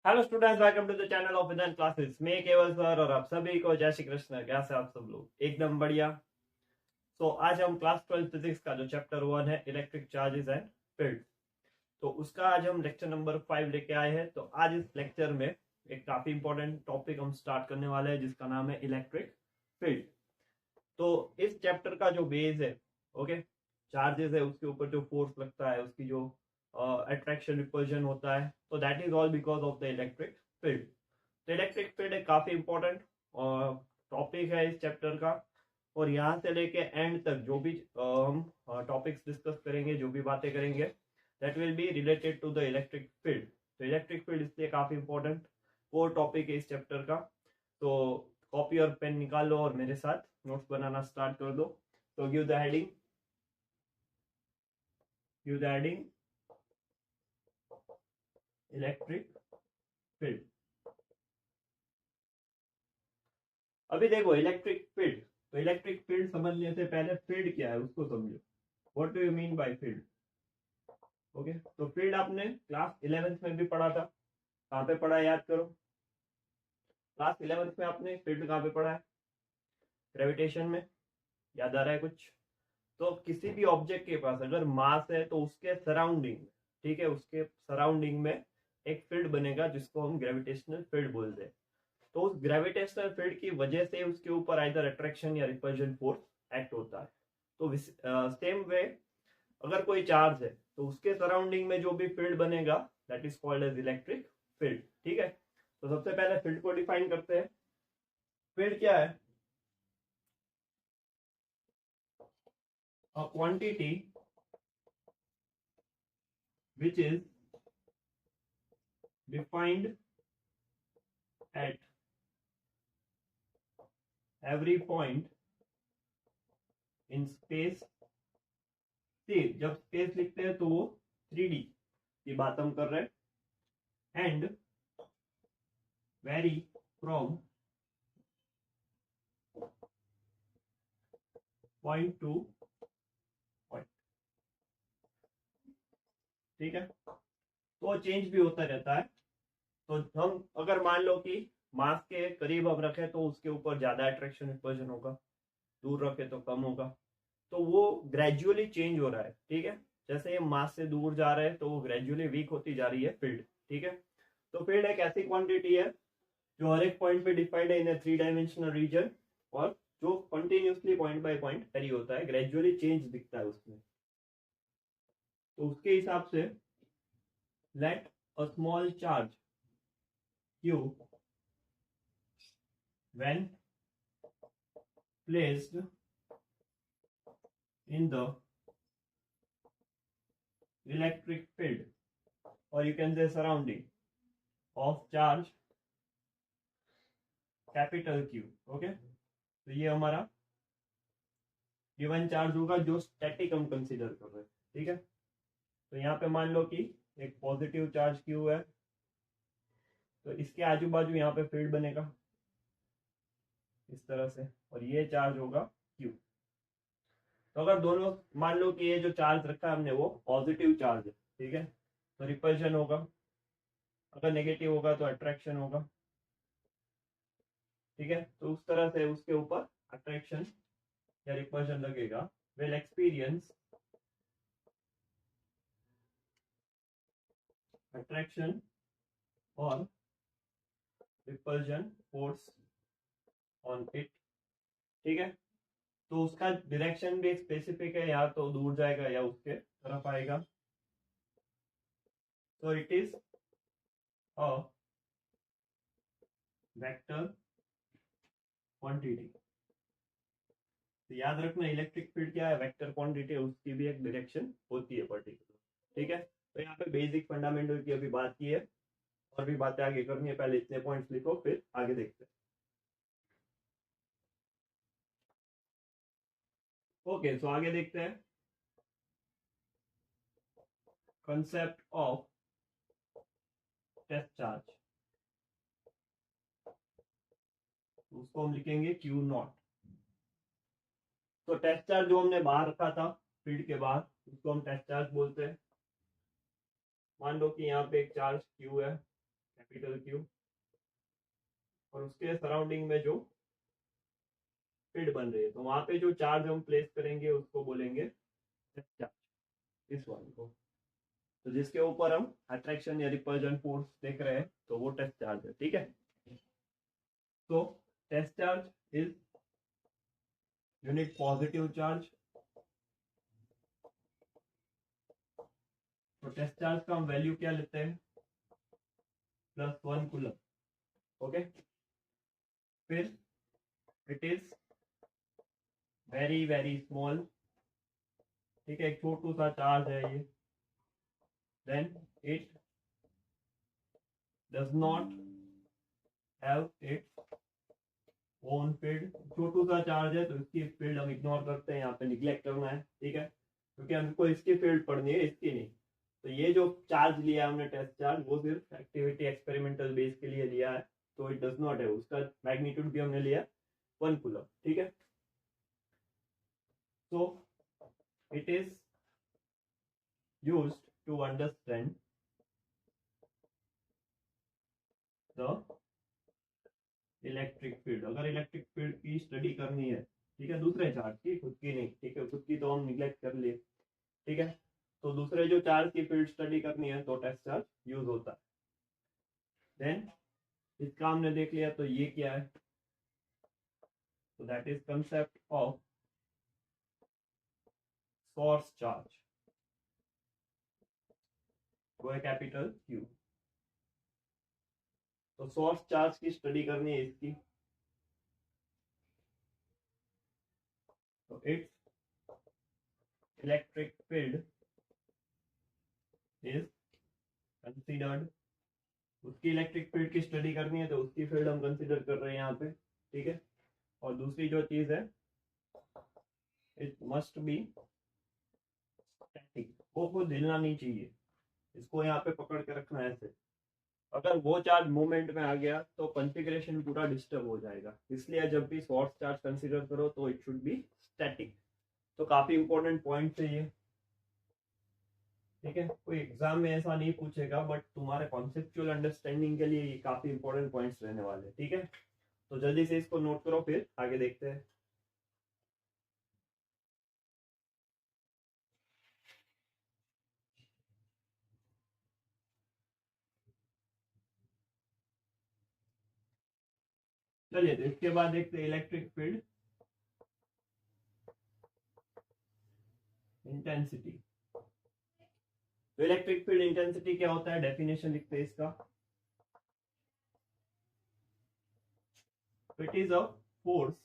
Hello students, welcome to the channel of Vedant classes. मैं Keval sir और आप सभी को जय श्री कृष्ण। कैसे आप सब लोग? एकदम बढ़िया। तो आज हम क्लास 12 फिजिक्स का जो चैप्टर 1 है, इलेक्ट्रिक चार्जेस एंड फील्ड, तो उसका आज हम लेक्चर नंबर 5 लेके आए हैं। तो आज इस लेक्चर में एक काफी इंपॉर्टेंट टॉपिक हम स्टार्ट करने वाले हैं, जिसका नाम है इलेक्ट्रिक फील्ड। तो इस चैप्टर का जो बेस है, ओके, चार्जेस है, उसके ऊपर जो फोर्स लगता है, उसकी जो अट्रैक्शन रिपल्जन होता है, तो that is all because of the electric field. तो इलेक्ट्रिक फील्ड एक काफी इंपॉर्टेंट टॉपिक है इस चैप्टर का। और यहाँ से लेके एंड तक जो भी हम टॉपिक्स डिस्कस करेंगे, जो भी बातें करेंगे, that will be related to the electric field. तो इलेक्ट्रिक फील्ड इसलिए काफी इंपॉर्टेंट कोर टॉपिक है इस चैप्टर का। तो कॉपी और पेन निकाल लो और मेरे साथ नोट्स बनाना स्टार्ट कर दो। तो give the heading, electric field. अभी देखो इलेक्ट्रिक फील्ड, तो इलेक्ट्रिक फील्ड समझने से पहले फील्ड क्या है उसको समझो। What do you mean by field? Okay, तो फील्ड आपने क्लास 11th में भी पढ़ा था। कहाँ पे पढ़ा है याद करो। क्लास 11th में आपने फील्ड कहाँ पे पढ़ा है? ग्रेविटेशन में। याद आ रहा है कुछ? तो किसी भी ऑब्जेक्ट के पास अगर मास है तो उसके सराउंडिंग, ठीक है, उसके सराउंडिंग में एक फील्ड बनेगा जिसको हम ग्रेविटेशनल फील्ड बोलते हैं। तो उस ग्रेविटेशनल फील्ड की वजह से उसके ऊपर आइदर अट्रैक्शन या रिपल्जन फोर्स एक्ट होता है। तो सेम वे अगर कोई चार्ज है तो उसके सराउंडिंग में जो भी फील्ड बनेगा, that is called as electric field. ठीक है, तो सबसे पहले फील्ड को डिफाइन करते हैं। फील्ड क्या है? A quantity which is defined at every point in space। सी, जब स्पेस लिखते हैं तो वो 3D की बात हम कर रहे हैं। And very from point two point. ठीक है, तो चेंज भी होता रहता है। तो हम अगर मान लो कि मास के करीब हम रखें तो उसके ऊपर ज्यादा अट्रैक्शन रिपल्जन होगा, दूर रखे तो कम होगा। तो वो ग्रेजुअली चेंज हो रहा है। ठीक है, जैसे ये मास से दूर जा रहे हैं तो वो ग्रेजुअली वीक होती जा रही है फील्ड। ठीक है, तो फील्ड एक ऐसी क्वांटिटी है जो हर एक पॉइंट पे डिफाइंड है इन ए 3 डायमेंशनल रीजन, और जो continuously point by point very होता है, ग्रेजुअली चेंज दिखता है उसमें। तो उसके हिसाब से let a small charge q when placed in the electric field, or you can say surrounding of charge capital Q। Okay, तो ये हमारा गिवन चार्ज होगा जो स्टैटिक हम कंसीडर कर रहे हैं। ठीक है, तो यहाँ पे मान लो कि एक पॉजिटिव चार्ज Q है, तो इसके आजू बाजू यहाँ पे फील्ड बनेगा इस तरह से, और ये चार्ज होगा Q। तो अगर दोनों मान लो कि ये जो चार्ज रखा है हमने वो पॉजिटिव चार्ज है, ठीक है, तो रिपल्शन होगा। अगर नेगेटिव होगा तो अट्रैक्शन होगा। ठीक है, तो उस तरह से उसके ऊपर अट्रैक्शन या रिपल्शन लगेगा। विल एक्सपीरियंस अट्रैक्शन और रिपल्शन फोर्स ऑन इट। ठीक है, तो उसका डायरेक्शन भी स्पेसिफिक है, या तो दूर जाएगा या उसके तरफ आएगा। तो it is a vector quantity. तो याद रखना इलेक्ट्रिक फील्ड क्या है, वेक्टर क्वांटिटी है, उसकी भी एक डायरेक्शन होती है पर्टिकुलर। ठीक है, तो यहाँ पे बेसिक फंडामेंटल की अभी बात की है, और भी बातें आगे करनी है। पहले इतने पॉइंट्स लिखो, फिर आगे देखते हैं। ओके, सो आगे देखते हैं। कंसेप्ट ऑफ टेस्ट चार्ज, उसको हम लिखेंगे क्यू नॉट। तो टेस्ट चार्ज जो हमने बाहर रखा था फील्ड के बाहर, उसको हम टेस्ट चार्ज बोलते हैं। मान लो कि यहाँ पे एक चार्ज क्यू है, कैपिटल Q, और उसके सराउंडिंग में जो फील्ड बन रही है, तो वहां पे जो चार्ज हम प्लेस करेंगे उसको बोलेंगे चार्ज, इस वन को। तो जिसके ऊपर हम अट्रैक्शन या रिपल्जन फोर्स देख रहे हैं, तो वो टेस्ट चार्ज है, ठीक है। तो test charge is unit positive charge. तो टेस्ट चार्ज का हम वैल्यू क्या लेते हैं, +1 कूलम, ओके। फिर it is very very small, ठीक है, एक छोटू सा चार्ज है ये। Then it does not have its own field, छोटू सा चार्ज है तो इसकी फील्ड हम इग्नोर करते हैं, यहाँ पे निग्लेक्ट करना है, ठीक है, क्योंकि हमको इसकी फील्ड पढ़नी है, इसकी नहीं। तो ये जो चार्ज लिया हमने टेस्ट चार्ज, वो सिर्फ एक्टिविटी एक्सपेरिमेंटल बेस के लिए लिया है, तो इट डज नॉट है, उसका मैग्नीट्यूड भी हमने लिया 1 कूलम, ठीक है। So it is used to understand the electric field. अगर इलेक्ट्रिक फील्ड की स्टडी करनी है, ठीक है, दूसरे चार्ज की, खुद की नहीं, ठीक है, खुद की तो हम निग्लेक्ट कर लिए, ठीक है, तो दूसरे जो चार्ज की फील्ड स्टडी करनी है तो टेस्ट चार्ज यूज होता है। देन इसका हमने देख लिया, तो ये क्या है, तो that is concept of source charge, वो है कैपिटल Q। तो सोर्स चार्ज की स्टडी करनी है इसकी, तो it's electric field is considered, उसकी इलेक्ट्रिक फील्ड की स्टडी करनी है तो उसकी फील्ड हम कंसीडर कर रहे हैं यहाँ पे, ठीक है। और दूसरी जो चीज है, इट मस्ट बी स्टैटिक, वो खुद हिलना नहीं चाहिए, इसको यहाँ पे पकड़ के रखना है ऐसे। अगर वो चार्ज मूवमेंट में आ गया तो कॉन्फ़िगरेशन पूरा डिस्टर्ब हो जाएगा, इसलिए जब भी सोर्स चार्ज कंसीडर करो तो इट शुड बी स्टैटिक। तो काफी इंपॉर्टेंट पॉइंट है ये, ठीक है, कोई एग्जाम में ऐसा नहीं पूछेगा, बट तुम्हारे कॉन्सेप्चुअल अंडरस्टैंडिंग के लिए ये काफी इंपॉर्टेंट पॉइंट्स रहने वाले, ठीक है। तो जल्दी से इसको नोट करो, फिर आगे देखते हैं। चलिए, तो इसके बाद देखते हैं इलेक्ट्रिक फील्ड इंटेंसिटी। तो इलेक्ट्रिक फील्ड इंटेंसिटी क्या होता है, डेफिनेशन लिखते हैं इसका। It is a force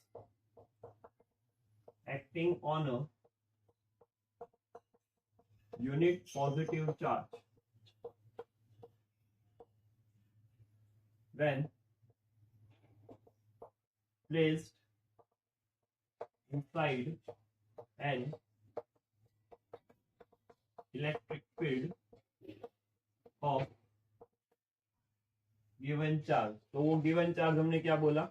acting on a unit positive charge when placed inside an electric field of given charge। तो वो given charge हमने क्या बोला,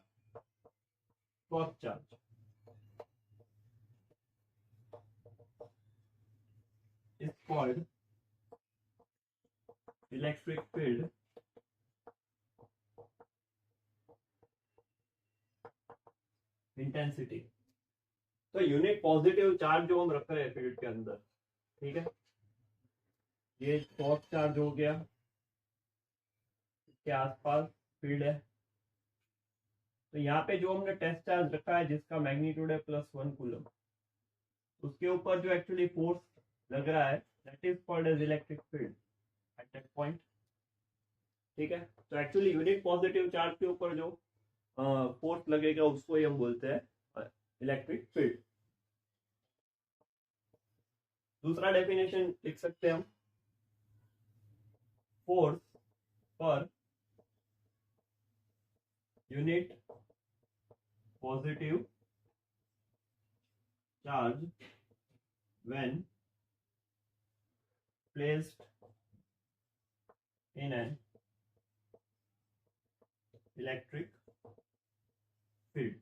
source charge. is called electric field intensity. तो यूनिट पॉजिटिव चार्ज जो हम रख रहे हैं फील्ड के अंदर, ठीक है, ये सोर्स चार्ज हो गया, इसके आसपास फील्ड है। तो यहाँ पे जो हमने टेस्ट चार्ज रखा है जिसका मैग्नीट्यूड है +1 कूलम, उसके ऊपर जो एक्चुअली फोर्स लग रहा है that is called as electric field at that point, ठीक है। तो एक्चुअली यूनिट पॉजिटिव चार्ज के ऊपर जो फोर्स लगेगा उसको ही हम बोलते हैं इलेक्ट्रिक फील्ड। दूसरा डेफिनेशन लिख सकते हैं हम, force per unit positive charge when placed in an electric field।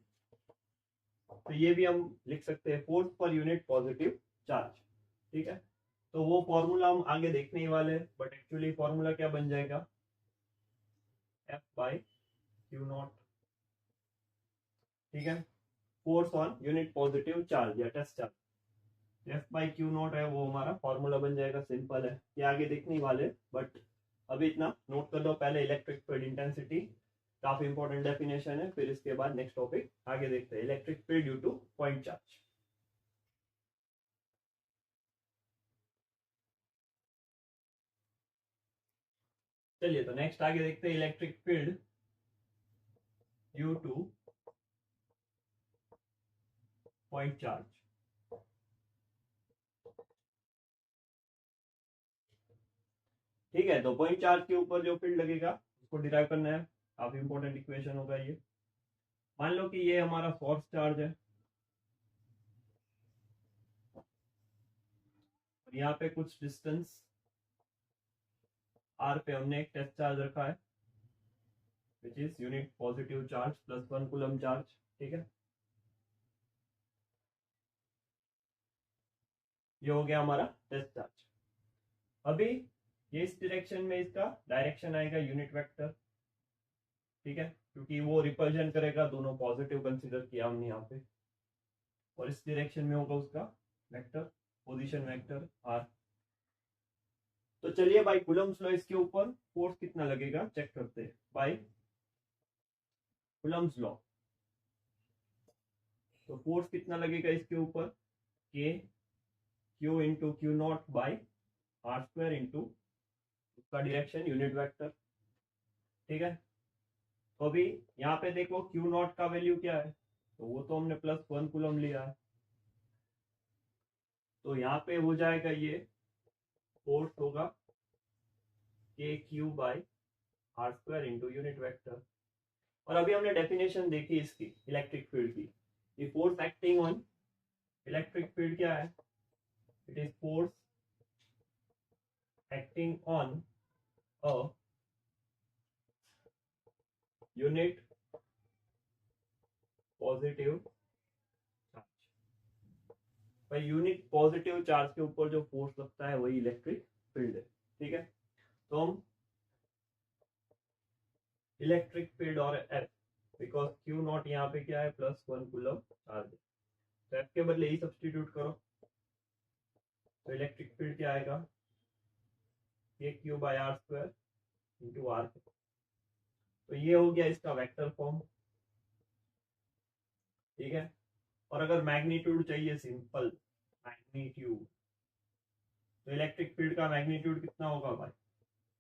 तो ये भी हम लिख सकते हैं, force per unit positive charge, ठीक है। तो वो फॉर्मूला हम आगे देखने ही वाले हैं, बट एक्चुअली फॉर्मूला क्या बन जाएगा, F by Q नॉट, ठीक है। Force on unit positive charge या test charge, F by Q naught है वो हमारा फॉर्मूला बन जाएगा, सिंपल है, ये आगे देखने वाले, बट अभी इतना नोट कर लो पहले। इलेक्ट्रिक फील्ड इंटेंसिटी काफी इंपॉर्टेंट डेफिनेशन है, फिर इसके बाद नेक्स्ट टॉपिक आगे देखते हैं, electric field due to point charge. चलिए तो नेक्स्ट आगे देखते हैं, electric field due to point charge. ठीक है, तो पॉइंट चार्ज के ऊपर जो फील्ड लगेगा उसको डिराइव करना है, काफी इंपॉर्टेंट इक्वेशन होगा ये। मान लो कि ये हमारा सोर्स चार्ज है और यहाँ पे कुछ डिस्टेंस r पे हमने एक टेस्ट चार्ज रखा है which is unit positive charge plus 1 coulomb charge, ठीक है। ये हो गया हमारा टेस्ट चार्ज। अभी ये इस डायरेक्शन में इसका डायरेक्शन आएगा यूनिट वेक्टर, ठीक है, क्योंकि वो रिपल्जन करेगा, दोनों पॉजिटिव कंसीडर किया हमने यहाँ पे, और इस डायरेक्शन में होगा उसका वेक्टर, पोजीशन वेक्टर r। तो चलिए बाय कूलम्स लॉ इसके ऊपर फोर्स कितना लगेगा चेक करते हैं, बाय कूलम्स लॉ। तो फोर्स कितना लगेगा इसके ऊपर, k q into q naught by r square into उसका डायरेक्शन यूनिट वेक्टर, ठीक है। तो अभी यहाँ पे देखो क्यू नॉट का वैल्यू क्या है, तो वो तो हमने प्लस 1 कूलम लिया है, तो यहाँ पे हो जाएगा ये फोर्स होगा k q by r square into unit vector. और अभी हमने डेफिनेशन देखी इसकी इलेक्ट्रिक फील्ड की, ये force acting on electric field क्या है, it is force acting on a unit positive charge. भाई यूनिट पॉजिटिव चार्ज के ऊपर जो फोर्स लगता है वही इलेक्ट्रिक फील्ड है, ठीक है। तो हम इलेक्ट्रिक फील्ड और एफ, बिकॉज क्यू नॉट यहाँ पे क्या है प्लस 1 कूलम चार्ज है, तो एफ के बदले ही सब्सटीट्यूट करो, तो इलेक्ट्रिक फील्ड क्या आएगा k q by r square into r. तो ये हो गया इसका वेक्टर फॉर्म, ठीक है। और अगर मैग्नीट्यूड चाहिए, सिंपल मैग्नीट्यूड, तो इलेक्ट्रिक फील्ड का मैग्नीट्यूड कितना होगा भाई,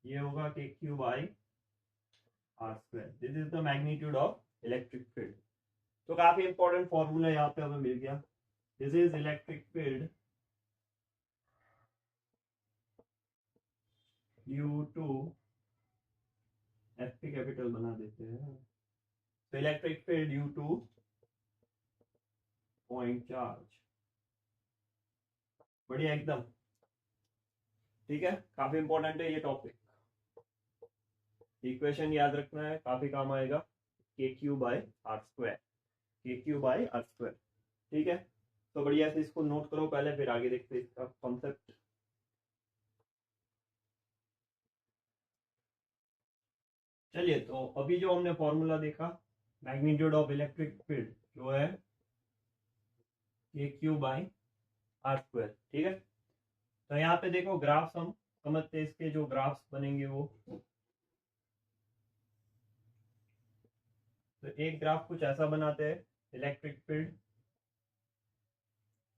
ये होगा k q by r square, this is the magnitude of electric field. तो काफी इंपॉर्टेंट फॉर्मूला यहाँ पे हमें मिल गया, this is electric field due to, F पे कैपिटल बना देते हैं, तो electric field due to point charge, बढ़िया एकदम, ठीक है। काफी इंपॉर्टेंट है ये टॉपिक, इक्वेशन याद रखना है, काफी काम आएगा, k q by r square, के क्यू बाई आर स्क्वायर, ठीक है। तो बढ़िया से इसको नोट करो पहले, फिर आगे देखते हैं इसका कॉन्सेप्ट। चलिए तो अभी जो हमने फॉर्मूला देखा, मैग्नीट्यूड ऑफ इलेक्ट्रिक फील्ड जो है के क्यू बाई आर स्क्वायर, ठीक है। तो यहाँ पे देखो ग्राफ्स हम समझते हैं, इसके जो ग्राफ्स बनेंगे वो, तो एक ग्राफ कुछ ऐसा बनाते हैं इलेक्ट्रिक फील्ड,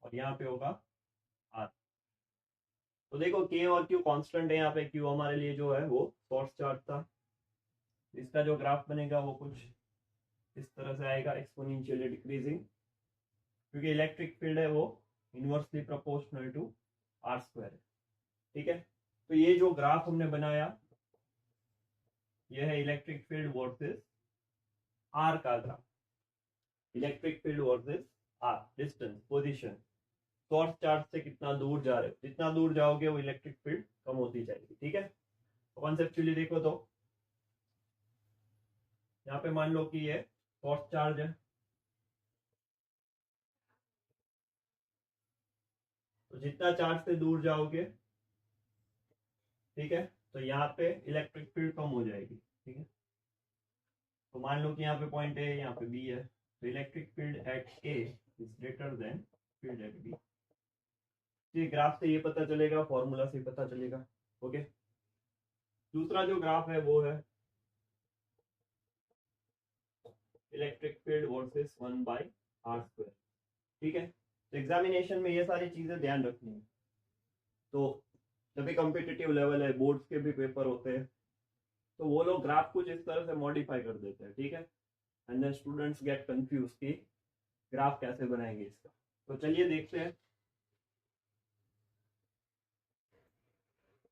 और यहाँ पे होगा आर। तो देखो के और क्यू कांस्टेंट है, यहाँ पे क्यू हमारे लिए जो है वो सोर्स चार्ज था, इसका जो ग्राफ बनेगा वो कुछ इस तरह से आएगा, एक्सपोनेंशियली डिक्रीजिंग, क्योंकि इलेक्ट्रिक फील्ड है वो inversely proportional to r square, ठीक है। तो ये जो ग्राफ हमने बनाया ये है इलेक्ट्रिक फील्ड वर्सेस आर का graph, electric field versus r, distance, position, source charge से कितना दूर जा रहे हो, जितना दूर जाओगे वो इलेक्ट्रिक फील्ड कम होती जाएगी, ठीक है। तो कॉन्सेप्चुअली देखो तो यहाँ पे मान लो कि ये सोर्स चार्ज है, तो जितना चार्ज से दूर जाओगे, ठीक है, तो यहाँ पे इलेक्ट्रिक फील्ड कम हो जाएगी, ठीक है। तो मान लो कि यहाँ पे पॉइंट ए, यहाँ पे बी है, तो electric field at A is greater than field at B. ये ग्राफ से ये पता चलेगा, फॉर्मूला से पता चलेगा। ओके, दूसरा जो ग्राफ है वो है इलेक्ट्रिक फील्ड वर्सेस 1/r²। ठीक है, तो एग्जामिनेशन में ये सारी चीजें ध्यान रखनी है। तो जब भी कॉम्पिटिटिव लेवल है, बोर्ड्स के भी पेपर होते हैं, तो वो लोग ग्राफ कुछ इस तरह से मॉडिफाई कर देते हैं। ठीक है, and then students get confuse कि ग्राफ कैसे बनाएंगे इसका। तो चलिए देखते हैं।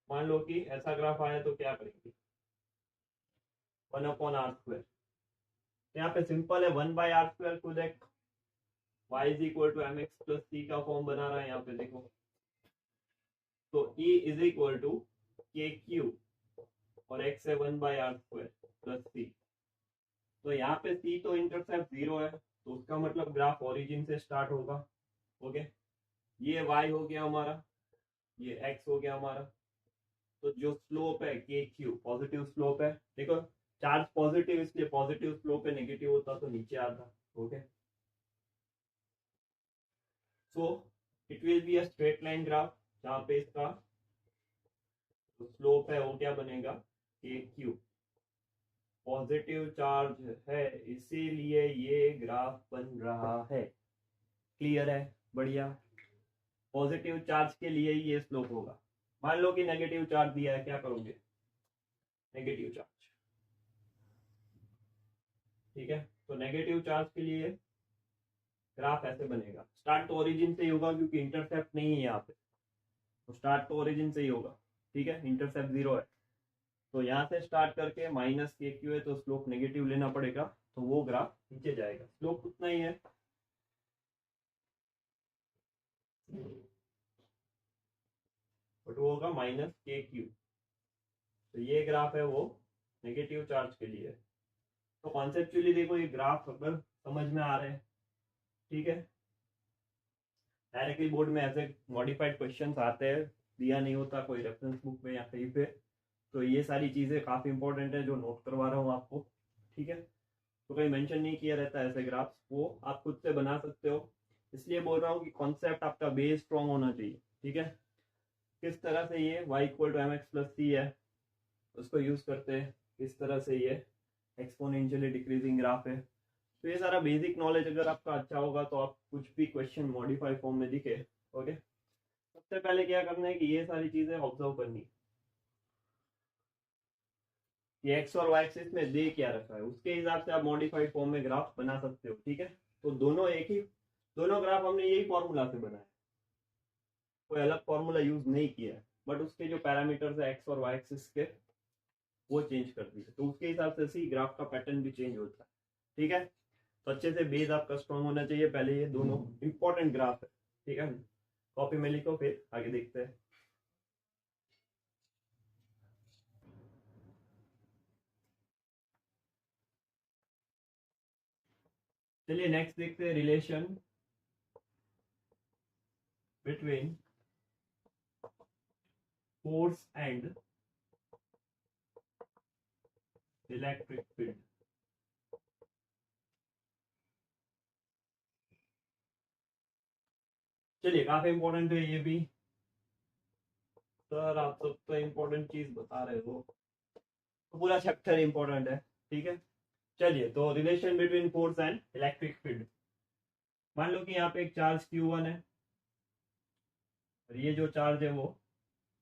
मान लो कि ऐसा ग्राफ आया तो क्या करेंगे, 1/r²। यहाँ पे सिंपल है, 1/r² खुद एक y is equal to M X plus C का फॉर्म बना रहा है। यहाँ पे देखो, तो E is equal to k Q और x है 1/r² प्लस सी। तो यहाँ पे c तो इंटरसेप्ट 0 है, तो उसका मतलब ग्राफ ओरिजिन से स्टार्ट होगा। ओके, ये y हो गया हमारा, ये x हो गया हमारा। तो जो स्लोप है के क्यू, पॉजिटिव स्लोप है। देखो, चार्ज पॉजिटिव, इसलिए पॉजिटिव स्लोप है, नेगेटिव होता तो नीचे आता। Okay, so it will be a straight line graph, जहाँ पे इसका स्लोप है वो क्या बनेगा, के क्यू। पॉजिटिव चार्ज है, इसीलिए ये ग्राफ बन रहा है। क्लियर है, बढ़िया। पॉजिटिव चार्ज के लिए ही ये स्लोप होगा। मान लो कि नेगेटिव चार्ज दिया है, क्या करोगे, नेगेटिव चार्ज। ठीक है, तो नेगेटिव चार्ज के लिए ग्राफ ऐसे बनेगा। स्टार्ट तो ओरिजिन से ही होगा, क्योंकि इंटरसेप्ट नहीं है यहाँ पे, तो स्टार्ट तो ओरिजिन से ही होगा। ठीक है, इंटरसेप्ट 0 है, तो यहाँ से स्टार्ट करके माइनस के क्यू है, तो स्लोप नेगेटिव लेना पड़ेगा, तो वो ग्राफ नीचे जाएगा। स्लोप उतना ही है, बट वो होगा माइनस के क्यू। तो ये ग्राफ है वो नेगेटिव चार्ज के लिए। तो कॉन्सेप्चुअली देखो, ये ग्राफ अगर समझ में आ रहे हैं, ठीक है, डायरेक्टली बोर्ड में ऐसे मॉडिफाइड क्वेश्चंस आते हैं, दिया नहीं होता कोई रेफरेंस बुक में या कहीं पे। तो ये सारी चीजें काफी इंपॉर्टेंट है जो नोट करवा रहा हूँ आपको। ठीक है, तो कहीं मेंशन नहीं किया रहता है ऐसे ग्राफ्स, वो आप खुद से बना सकते हो। इसलिए बोल रहा हूँ कि कॉन्सेप्ट आपका बेस स्ट्रॉन्ग होना चाहिए। ठीक है, किस तरह से ये y equal to M X plus C है, उसको यूज करते हैं। किस तरह से ये एक्सपोनेंशियली डिक्रीजिंग ग्राफ है। तो ये सारा बेसिक नॉलेज अगर आपका अच्छा होगा, तो आप कुछ भी क्वेश्चन मॉडिफाई फॉर्म में दिखे। ओके, सबसे पहले क्या करना है कि ये सारी चीजें ऑब्जर्व करनी, ये एक्स और वाई एक्सिस में दे क्या रखा है, उसके हिसाब से आप मॉडिफाइड फॉर्म में ग्राफ बना सकते हो। ठीक है, तो दोनों एक ही, दोनों ग्राफ हमने यही फॉर्मूला से बनाया, कोई अलग फॉर्मूला यूज नहीं किया है, बट उसके जो पैरामीटर्स है एक्स और वाई एक्सिस के, वो चेंज कर दिए, तो उसके हिसाब से ही ग्राफ का पैटर्न भी चेंज होता है। ठीक है, तो अच्छे से बेस आपका स्ट्रॉन्ग होना चाहिए। पहले ये दोनों इंपॉर्टेंट ग्राफ है। ठीक है, कॉपी में लिखो, फिर आगे देखते हैं। चलिए नेक्स्ट देखते हैं, relation between force and electric field. चलिए, काफी इंपॉर्टेंट है ये भी। सर आप सब तो इंपॉर्टेंट चीज बता रहे हो, तो पूरा चैप्टर इंपॉर्टेंट है। ठीक है, चलिए, तो relation between force and electric field. मान लो कि यहाँ पे एक चार्ज Q1 है, और ये जो चार्ज है वो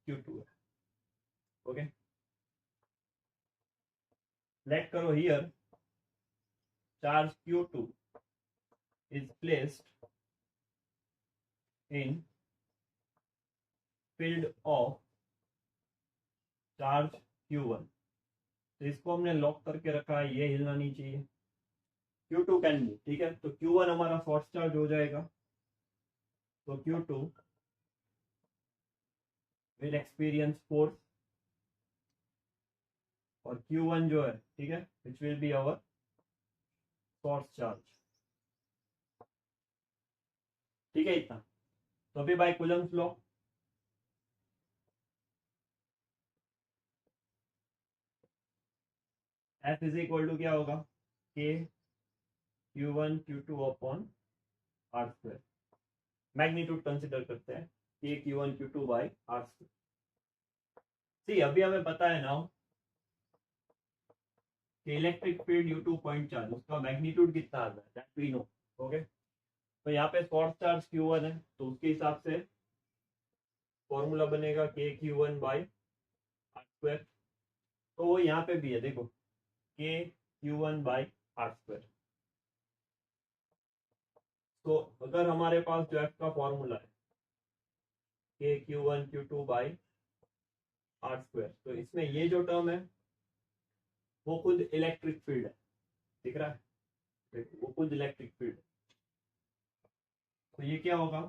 Q2 है। ओके, लेट करो here charge Q2 is placed in field of charge Q1। तो इसको हमने लॉक करके रखा है, ये हिलना नहीं चाहिए। Q2 can move. ठीक है, तो Q1 हमारा फोर्स चार्ज हो जाएगा, तो Q2 विल एक्सपीरियंस फोर्स, और Q1 जो है, ठीक है, which will be our force charge. ठीक है, इतना। तो अभी by Coulomb's law, F is equal to क्या होगा, k Q1 Q2 upon r square. Magnitude consider करते हैं के Q1 Q2 by r square. सी अभी हमें पता है नाउ कि electric field U2 point charge उसका मैग्नीट्यूड कितना आता है, दैट वी नो। ओके, तो यहाँ पे सोर्स चार्ज Q1 है, तो उसके हिसाब से फॉर्मूला बनेगा के Q1 बाई आर स्क्वायर। तो वो यहाँ पे भी है, देखो के Q1 बाई आर स्क्वायर। तो अगर हमारे पास जो एफ का फॉर्मूला है के Q1 Q2 by r square, तो इसमें ये जो टर्म है वो खुद इलेक्ट्रिक फील्ड है, दिख रहा है, देखो वो खुद इलेक्ट्रिक फील्ड है। तो ये क्या होगा,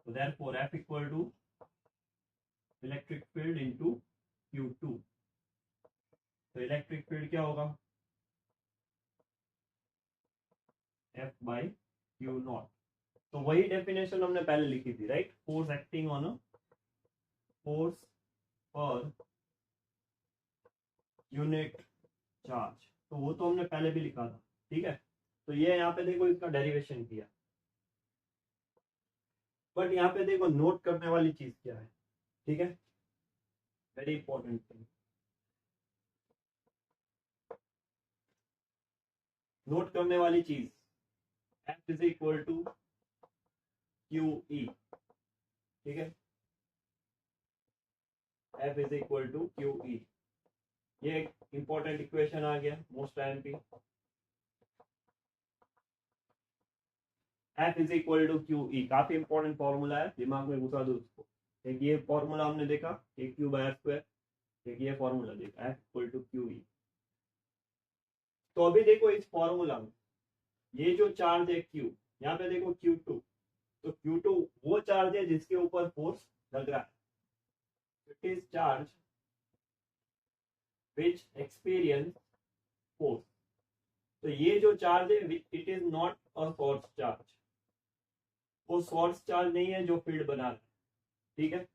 तो therefore F equal to electric field into Q2। तो इलेक्ट्रिक फील्ड क्या होगा, F बाई क्यू नॉट। तो वही डेफिनेशन हमने पहले लिखी थी, right, force acting on a force per unit charge. तो वो तो हमने पहले भी लिखा था, ठीक है। तो ये यहाँ पे देखो इसका डेरिवेशन किया, बट यहाँ पे देखो नोट करने वाली चीज क्या है, ठीक है, वेरी इंपॉर्टेंट थिंग। नोट करने वाली चीज, F is equal to Q E, ठीक है, F is equal to Q E. ये एक इंपॉर्टेंट इक्वेशन आ गया मोस्ट टाइम पे। F is equal to Q E काफी इंपॉर्टेंट फॉर्मूला है, दिमाग में घुसा दो उसको। एक ये फॉर्मूला हमने देखा, एक क्यू बाय आर स्क्वायर, एक ये फॉर्मूला देखा F equal to Q E. तो अभी देखो इस फॉर्मूला में ये जो चार्ज है Q, यहाँ पे देखो Q2, तो Q2 वो चार्ज है जिसके ऊपर फोर्स लग रहा है, it is charge which experience force. तो ये जो चार्ज है it is not a source charge, वो सोर्स चार्ज नहीं है जो फील्ड बना रहा है, ठीक है।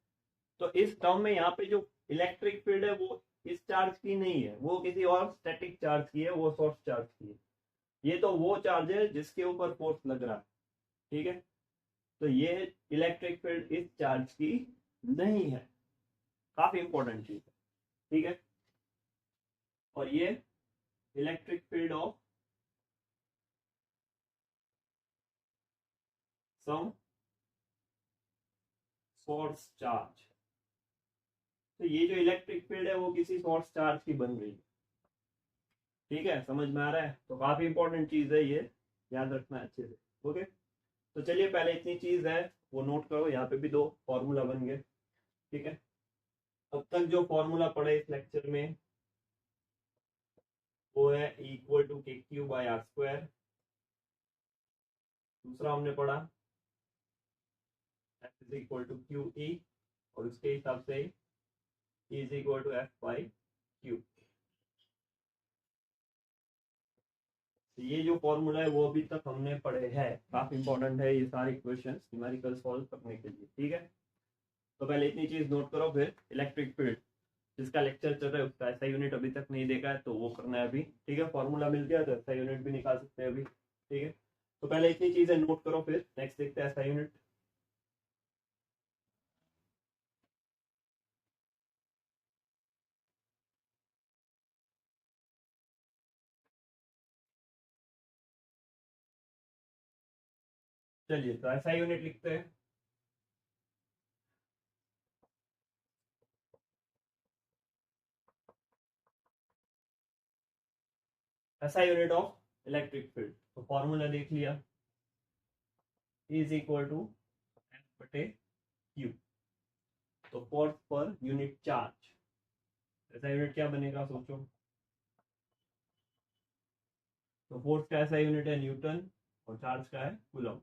तो इस टर्म में यहाँ पे जो इलेक्ट्रिक फील्ड है वो इस चार्ज की नहीं है, वो किसी और स्टैटिक चार्ज की है, वो सोर्स चार्ज की है। ये तो वो चार्ज है जिसके ऊपर फोर्स लग रहा है, ठीक है। तो ये इलेक्ट्रिक फील्ड इस चार्ज की नहीं है, काफी इंपॉर्टेंट चीज है, ठीक है। और ये electric field of some source charge. तो ये जो इलेक्ट्रिक फील्ड है वो किसी सोर्स चार्ज की बन रही है, ठीक है, समझ में आ रहा है। तो काफी इंपॉर्टेंट चीज है ये, याद रखना है अच्छे से। ओके, तो चलिए पहले इतनी चीज है वो नोट करो, यहाँ पे भी दो फॉर्मूला बन गए, ठीक है। अब तक जो फॉर्मूला पढ़े इस लेक्चर में वो है equal to k q by r square. दूसरा हमने पढ़ा F is equal to Q E, और उसके हिसाब से E is equal to F by q. ये जो फॉर्मूला है वो अभी तक हमने पढ़े हैं, काफी इंपॉर्टेंट है ये सारे क्वेश्चंस न्यूमेरिकल सॉल्व करने के लिए, ठीक है। तो पहले इतनी चीज नोट करो, फिर इलेक्ट्रिक फील्ड जिसका लेक्चर चल रहा है उसका ऐसा यूनिट अभी तक नहीं देखा है तो वो करना है अभी, ठीक है। फॉर्मूला मिल गया तो ऐसा यूनिट भी निकाल सकते हैं अभी, ठीक है। तो पहले इतनी चीजें नोट करो, फिर नेक्स्ट देखते हैं ऐसा यूनिट। चलिए तो ऐसा यूनिट लिखते हैं। ऐसा यूनिट ऑफ इलेक्ट्रिक फील्ड, तो फॉर्मूला देख लिया, इज इक्वल टू एफ बटे क्यू। तो फोर्स पर यूनिट चार्ज, ऐसा यूनिट क्या बनेगा सोचो। तो फोर्स का ऐसा यूनिट है न्यूटन, और चार्ज का है कूलम।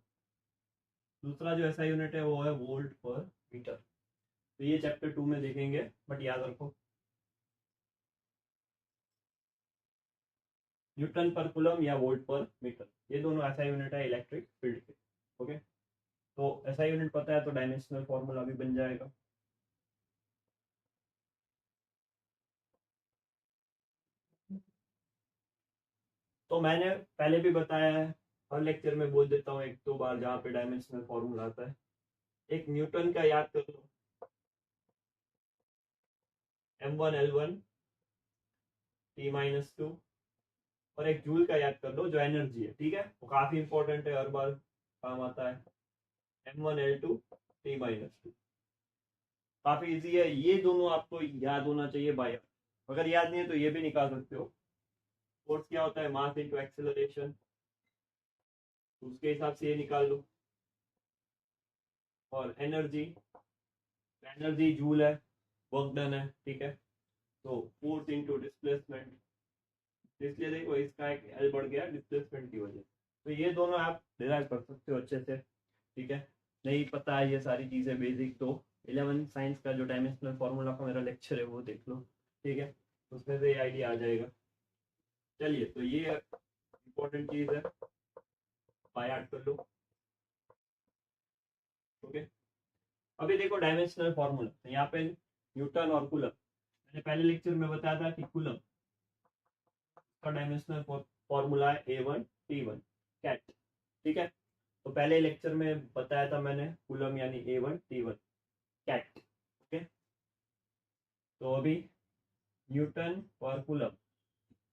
दूसरा जो ऐसा यूनिट है वो है वोल्ट पर मीटर। तो ये चैप्टर 2 में देखेंगे, बट याद रखो न्यूटन पर कूलम या वोल्ट पर मीटर, ये दोनों ऐसा यूनिट है इलेक्ट्रिक फील्ड के। ओके, तो ऐसा यूनिट पता है तो डायमेंशनल फॉर्मूला भी बन जाएगा। तो मैंने पहले भी बताया है, हर लेक्चर में बोल देता हूँ एक दो बार जहाँ पे डायमेंशनल फॉर्मूला आता है। एक न्यूटन का याद कर लो, m1l1 t-2, और एक जूल का याद कर लो जो एनर्जी है, ठीक है, वो काफी इंपॉर्टेंट है, हर बार काम आता है, m1l2 t-2। काफी इजी है, ये दोनों आपको याद होना चाहिए बाय। अगर याद नहीं है तो ये भी निकाल सकते हो। फोर्स क्या होता है, मास इनटू एक्सेलरेशन, उसके हिसाब से ये निकाल लो। और एनर्जी, एनर्जी जूल है, वर्क डन है, ठीक है। तो फोर्स इनटू डिस्प्लेसमेंट, इसलिए देखो इसका एक एल बढ़ गया डिस्प्लेसमेंट की वजह। तो ये दोनों आप डिराइव कर सकते हो अच्छे से, ठीक है। नहीं पता है ये सारी चीज़ें बेसिक, तो 11 साइंस का जो डायमेंशनल फार्मूला का मेरा लेक्चर है वो देख लो, ठीक है, उसमें से ये आइडिया आ जाएगा। चलिए, तो ये इम्पोर्टेंट चीज़ है, बाय ऐड कर लो, ओके। अभी देखो डायमेंशनल फार्मूला, तो यहाँ पे न्यूटन और कूलम, मैंने पहले लेक्चर में बताया था कि कूलम का डायमेंशनल फार्मूला है A1T1 कैट, ठीक है। तो पहले लेक्चर में बताया था मैंने कूलम यानी A1T1 कैट, ओके। तो अभी न्यूटन और कूलम,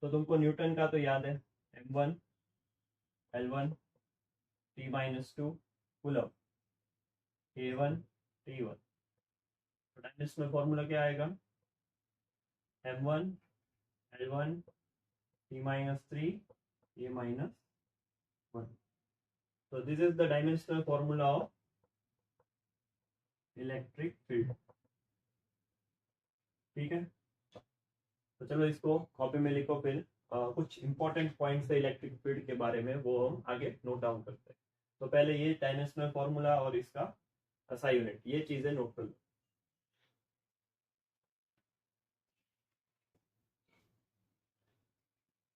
तो तुमको न्यूटन का तो याद है, m1l1 t-2 कूलम A1T1। तो डायमेंशनल फार्मूला क्या आएगा, m1l1 t-3 a-1। So this is the dimensional formula of electric field, ठीक है। तो चलो इसको कॉपी में लिखो, फिर कुछ इंपॉर्टेंट पॉइंट्स है इलेक्ट्रिक फील्ड के बारे में, वो हम आगे नोट डाउन करते हैं। तो पहले ये डायमेंशनल फार्मूला और इसका SI यूनिट, ये चीजें नोट कर लो।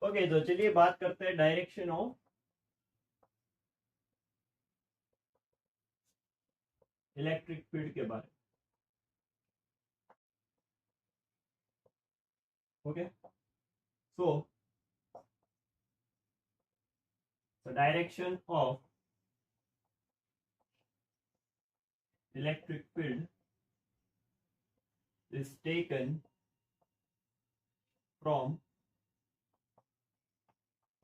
ओके, तो चलिए बात करते हैं डायरेक्शन ऑफ इलेक्ट्रिक फील्ड के बारे में, okay. So the direction of electric field is taken from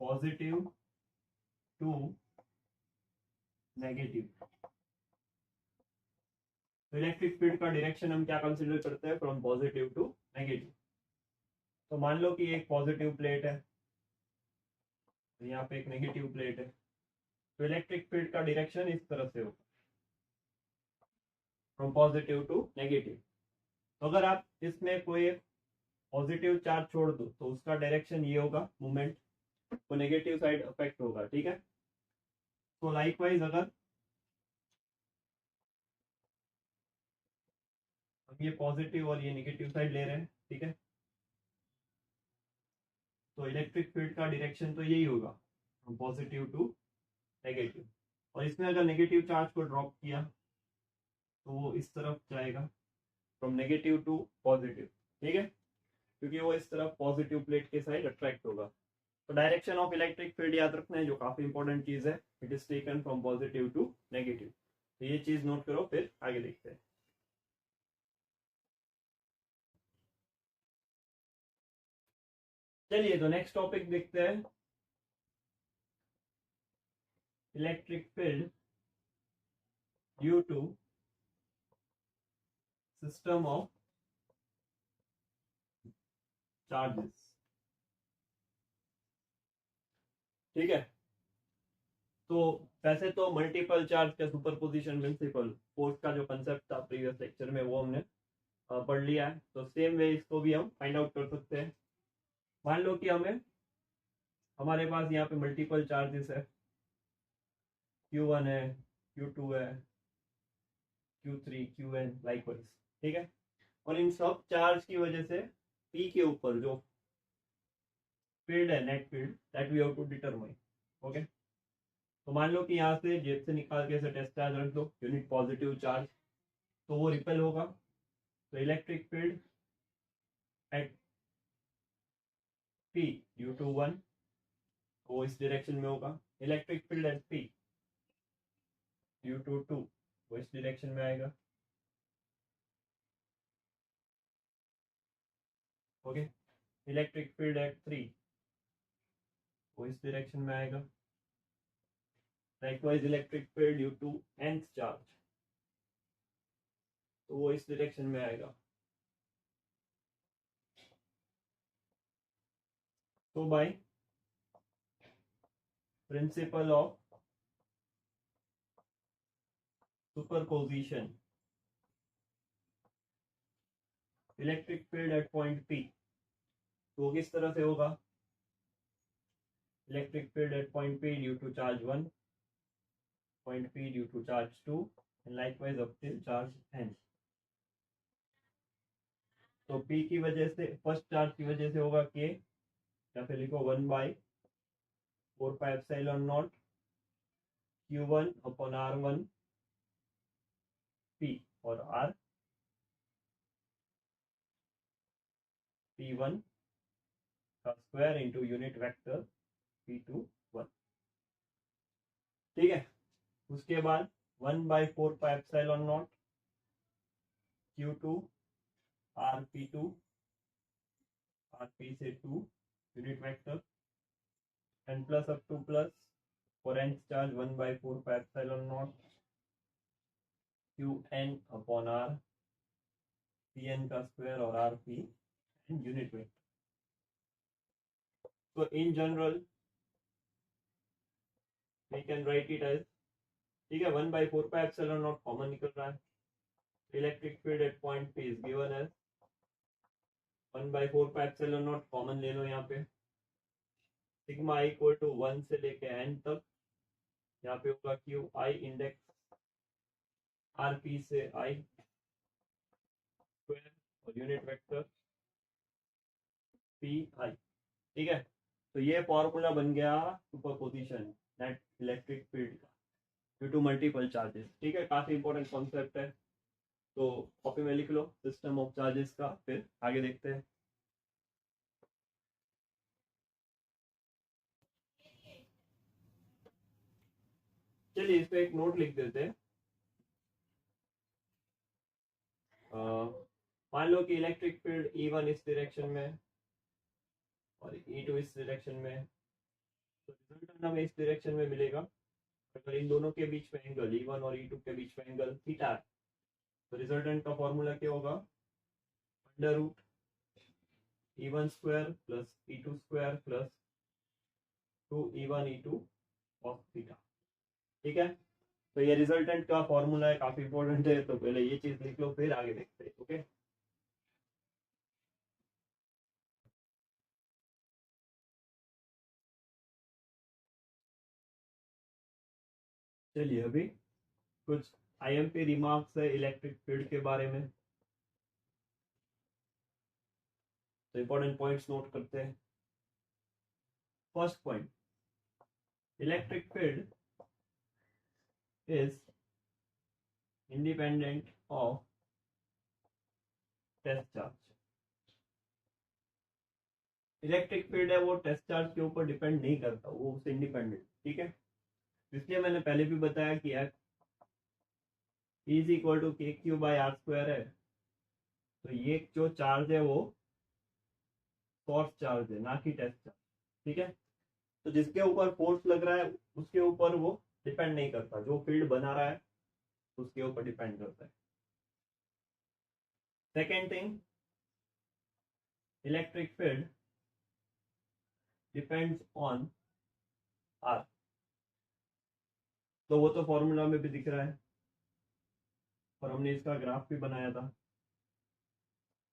positive to negative. तो इलेक्ट्रिक फील्ड का डायरेक्शन हम क्या कंसीडर करते हैं, फ्रॉम पॉजिटिव टू नेगेटिव। तो मान लो कि एक पॉजिटिव प्लेट है, तो यहाँ पे एक नेगेटिव प्लेट है, तो इलेक्ट्रिक फील्ड का डायरेक्शन इस तरह से होगा, फ्रॉम पॉजिटिव टू नेगेटिव। तो अगर आप इसमें कोई पॉजिटिव चार्ज छोड़ दो तो उसका डायरेक्शन ये होगा, मूवमेंट को नेगेटिव साइड अफेक्ट होगा, ठीक है। तो लाइकवाइज अगर हम ये पॉजिटिव और ये नेगेटिव साइड ले रहे हैं, ठीक है, तो इलेक्ट्रिक फील्ड का डायरेक्शन तो यही होगा, फ्रॉम पॉजिटिव टू नेगेटिव। और इसमें अगर नेगेटिव चार्ज को ड्रॉप किया तो वो इस तरफ जाएगा, फ्रॉम नेगेटिव टू पॉजिटिव, ठीक है, क्योंकि वो इस तरफ पॉजिटिव प्लेट के साइड अट्रैक्ट होगा। तो डायरेक्शन ऑफ इलेक्ट्रिक फील्ड याद रखना है, जो काफी इंपॉर्टेंट चीज है, it is taken from positive to negative. तो ये चीज नोट करो, फिर आगे देखते हैं। चलिए, तो नेक्स्ट टॉपिक देखते हैं, electric field due to system of charges, ठीक है। तो वैसे तो मल्टीपल चार्ज का सुपरपोजिशन प्रिंसिपल, फोर्स का जो कंसेप्ट था प्रीवियस लेक्चर में, वो हमने पढ़ लिया है। तो सेम वे इसको भी हम फाइंड आउट कर सकते हैं। मान लो कि हमें, हमारे पास यहाँ पे मल्टीपल चार्जेस है, Q1 है, Q2 है, Q3, Qn लाइकवाइज, ठीक है। और इन सब चार्ज की वजह से P के ऊपर जो फील्ड है, net field, that we have to determine, okay. तो मान लो कि यहाँ से जेब से निकाल के ऐसे टेस्ट चार्ज रख दो, यूनिट पॉजिटिव चार्ज, तो वो रिपेल होगा। तो electric field at P due to 1 वो इस डायरेक्शन में होगा। Electric field at P due to 2 वो इस डायरेक्शन में आएगा। ओके, इलेक्ट्रिक फील्ड एट 3 वो इस डायरेक्शन में आएगा। Likewise electric field due to nth charge तो वो इस डायरेक्शन में आएगा। तो by principle of superposition electric field at point P तो किस तरह से होगा? Electric field at point P due to charge 1, point P due to charge 2 and likewise up till charge n। तो p की वजह से, फर्स्ट चार्ज की वजह से होगा k, या फिर लिखो 1/4πε0 q1 अपॉन r1 p और r p1 का square into unit vector p2 1। ठीक है, उसके बाद 1/4πε0 q2 rp2 rp से 2 unit vector and plus up to plus for nth charge 1/4πε0 qn upon r pn का स्क्वायर और rp and unit vector. So in general we can write it as, ठीक है, 1/4πε0 common निकल रहा है। Electric field at point P is given as 1/4πε0 common ले लो यहाँ पे। सिग्मा i इक्वल टू 1 से लेके n तक, यहाँ पे होगा Q I index R P से i स्क्वायर और यूनिट वेक्टर पी आई। ठीक है, तो ये फॉर्मूला बन गया सुपरपोजिशन नेट इलेक्ट्रिक फील्ड का ड्यू टू मल्टीपल चार्जेस। ठीक है, काफी इंपॉर्टेंट कॉन्सेप्ट है, तो कॉपी में लिख लो सिस्टम ऑफ चार्जेस का, फिर आगे देखते हैं। चलिए इस पे एक नोट लिख देते हैं। मान लो कि इलेक्ट्रिक फील्ड E1 इस डायरेक्शन में और E2 इस डायरेक्शन में, तो रिजल्टेंट हमें इस डायरेक्शन में मिलेगा। अगर इन दोनों के बीच में एंगल E1 और E2 के बीच में एंगल थीटा है तो रिजल्टेंट का फॉर्मूला क्या होगा? Under root E1 square plus E2 square plus 2E1 E2 cos theta. ठीक है, तो ये रिजल्टेंट का फॉर्मूला है, काफी इंपॉर्टेंट है, तो पहले ये चीज लिख लो फिर आगे देखते हैं। ओके, चलिए अभी कुछ आईएमपी रिमार्क्स है इलेक्ट्रिक फील्ड के बारे में, तो इंपॉर्टेंट पॉइंट्स नोट करते हैं। First point, electric field is independent of test charge. Electric field है वो टेस्ट चार्ज के ऊपर डिपेंड नहीं करता, वो उससे इंडिपेंडेंट। ठीक है, इसलिए मैंने पहले भी बताया कि F is equal to KQ/R² है, तो ये जो चार्ज है वो फोर्स चार्ज है, ना कि टेस्ट चार्ज। ठीक है, तो जिसके ऊपर फोर्स लग रहा है उसके ऊपर वो डिपेंड नहीं करता, जो फील्ड बना रहा है उसके ऊपर डिपेंड करता है। Second thing, electric field depends on r, तो वो तो फॉर्मूला में भी दिख रहा है और हमने इसका ग्राफ भी बनाया था।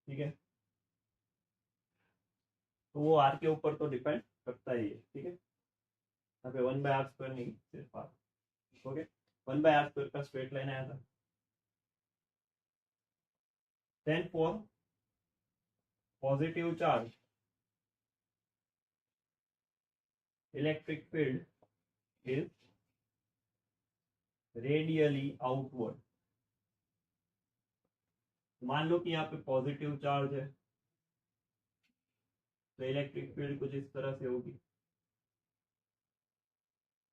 ठीक है, तो वो आर के ऊपर तो डिपेंड करता ही है। ठीक है, यहाँ पे 1/r² नहीं, सिर्फ आर। ओके, 1/r² का स्ट्रेट लाइन आया था। Then for positive charge electric field is radially outward. मान लो कि यहाँ पे पॉजिटिव चार्ज है तो इलेक्ट्रिक फील्ड कुछ इस तरह से होगी।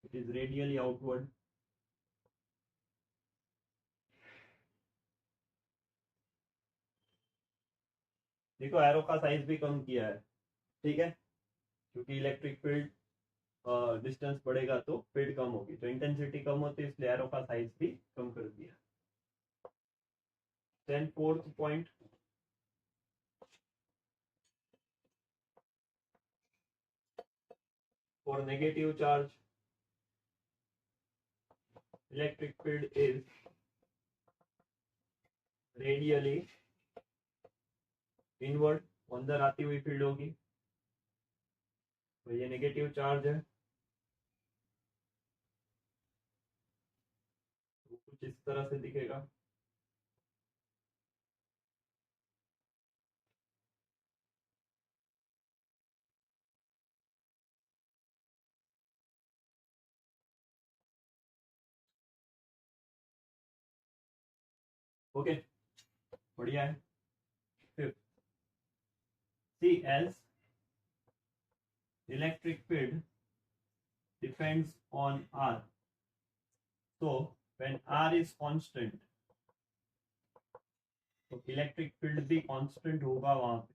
It is radially outward. देखो एरो का साइज भी कम किया है, ठीक है, क्योंकि इलेक्ट्रिक फील्ड डिस्टेंस बढ़ेगा तो फील्ड कम होगी, तो इंटेंसिटी कम होती है, इसलिए एरो का साइज भी कम कर दिया। Then fourth point, for negative charge electric field is radially inward, अंदर आती हुई फील्ड होगी, तो ये नेगेटिव चार्ज है, तो कुछ इस तरह से दिखेगा। ओके, बढ़िया है। Fifth, C as electric field depends on R. So when R is constant, तो इलेक्ट्रिक फील्ड भी कांस्टेंट होगा वहां पे।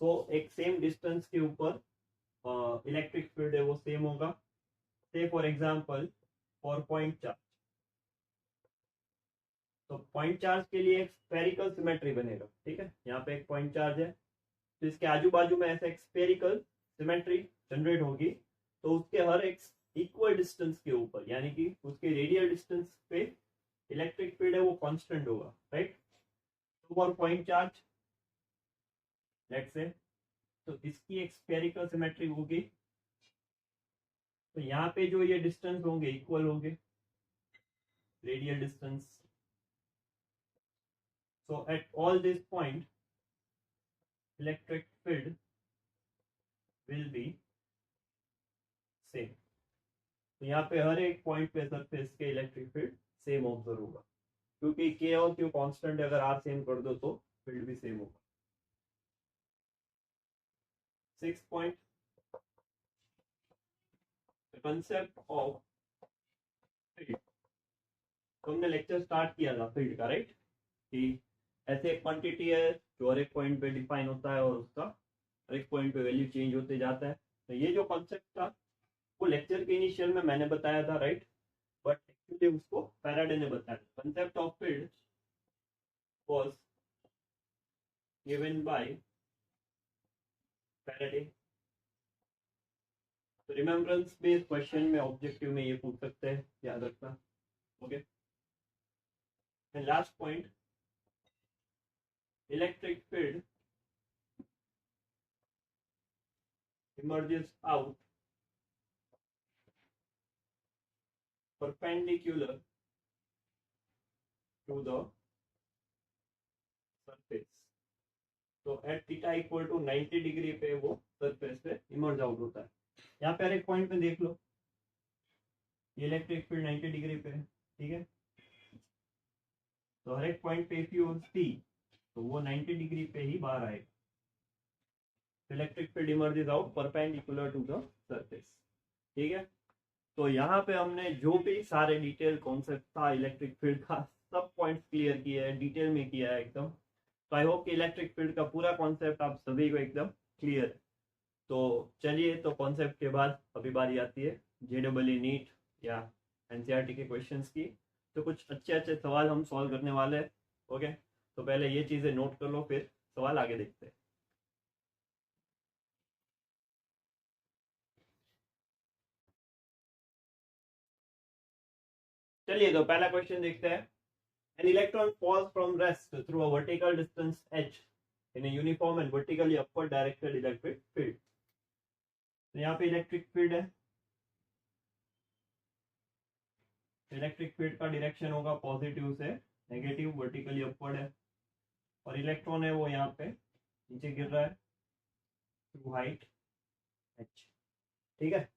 तो एक सेम डिस्टेंस के ऊपर इलेक्ट्रिक फील्ड है वो सेम होगा। से for example for point charge, तो पॉइंट चार्ज के लिए एक स्फेरिकल सिमेट्री बनेगा, ठीक है, यहाँ पे एक पॉइंट चार्ज है, तो इसके आजू बाजू में ऐसे एक स्फेरिकल सिमेट्री जनरेट होगी, तो उसके हर एक इक्वल डिस्टेंस के ऊपर, यानी कि उसके रेडियल डिस्टेंस पे इलेक्ट्रिक फील्ड है वो कांस्टेंट होगा, राइट। तो for point charge let's say, तो इसकी एक स्फेरिकल सिमेट्री होगी, तो यहाँ पे जो ये डिस्टेंस होंगे इक्वल होंगे, radial distance. So at all this point electric field will be same, तो यहाँ पे हर एक पॉइंट पे सरफेस के इलेक्ट्रिक फील्ड सेम ऑब्जर्व होगा, क्योंकि के और क्यू कांस्टेंट है, अगर आर सेम कर दो तो फील्ड भी सेम होगा। 6th point, the concept of field. तो हमने लेक्चर स्टार्ट किया था फील्ड का, राइट, कि ऐसे एक क्वांटिटी है जो हर एक पॉइंट पे डिफाइन होता है और उसका हर एक पॉइंट पे वैल्यू चेंज होते जाता है। तो ये जो कॉन्सेप्ट था वो लेक्चर के इनिशियल में मैंने बताया था, राइट, बट एक्चुअली उसको फैराडे ने बताया। Concept of field was given by Faraday. तो रिमेम्बरेंस बेस्ड क्वेश्चन में ऑब्जेक्टिव में ये पूछ सकते हैं, याद रखना। Okay, and last point, electric field emerges out perpendicular to the surface। तो at theta equal to 90 degree पे वो सरफेस पे इमर्ज आउट होता है। यहाँ पे हर एक पॉइंट में देख लो, ये इलेक्ट्रिक फील्ड 90 डिग्री पे है, ठीक है, तो हर एक पॉइंट पे इफ यू सी तो वो 90 डिग्री पे ही बाहर आएगा। Electric field emerges out perpendicular to the surface, ठीक है। तो यहाँ पे हमने जो भी सारे डिटेल कॉन्सेप्ट था इलेक्ट्रिक फील्ड का, सब पॉइंट्स क्लियर किए हैं, डिटेल में किया है एकदम। तो आई होप कि इलेक्ट्रिक फील्ड का पूरा कॉन्सेप्ट आप सभी को एकदम क्लियर है। तो चलिए, तो कॉन्सेप्ट के बाद अभी बारी आती है JEE नीट या NCERT के क्वेश्चंस की। तो कुछ अच्छे अच्छे सवाल हम सॉल्व करने वाले हैं। ओके, तो पहले ये चीज़ें नोट कर लो, फिर सवाल आगे देखते हैं। चलिए, तो पहला क्वेश्चन देखते हैं। An electron falls from rest through a vertical distance h in a uniform and vertically upward directed electric field। तो यहाँ पे इलेक्ट्रिक फील्ड है, इलेक्ट्रिक फील्ड का डायरेक्शन होगा पॉजिटिव से नेगेटिव, वर्टिकली अपवर्ड है, और इलेक्ट्रॉन है वो यहाँ पे नीचे गिर रहा है थ्रू हाइट h, ठीक है।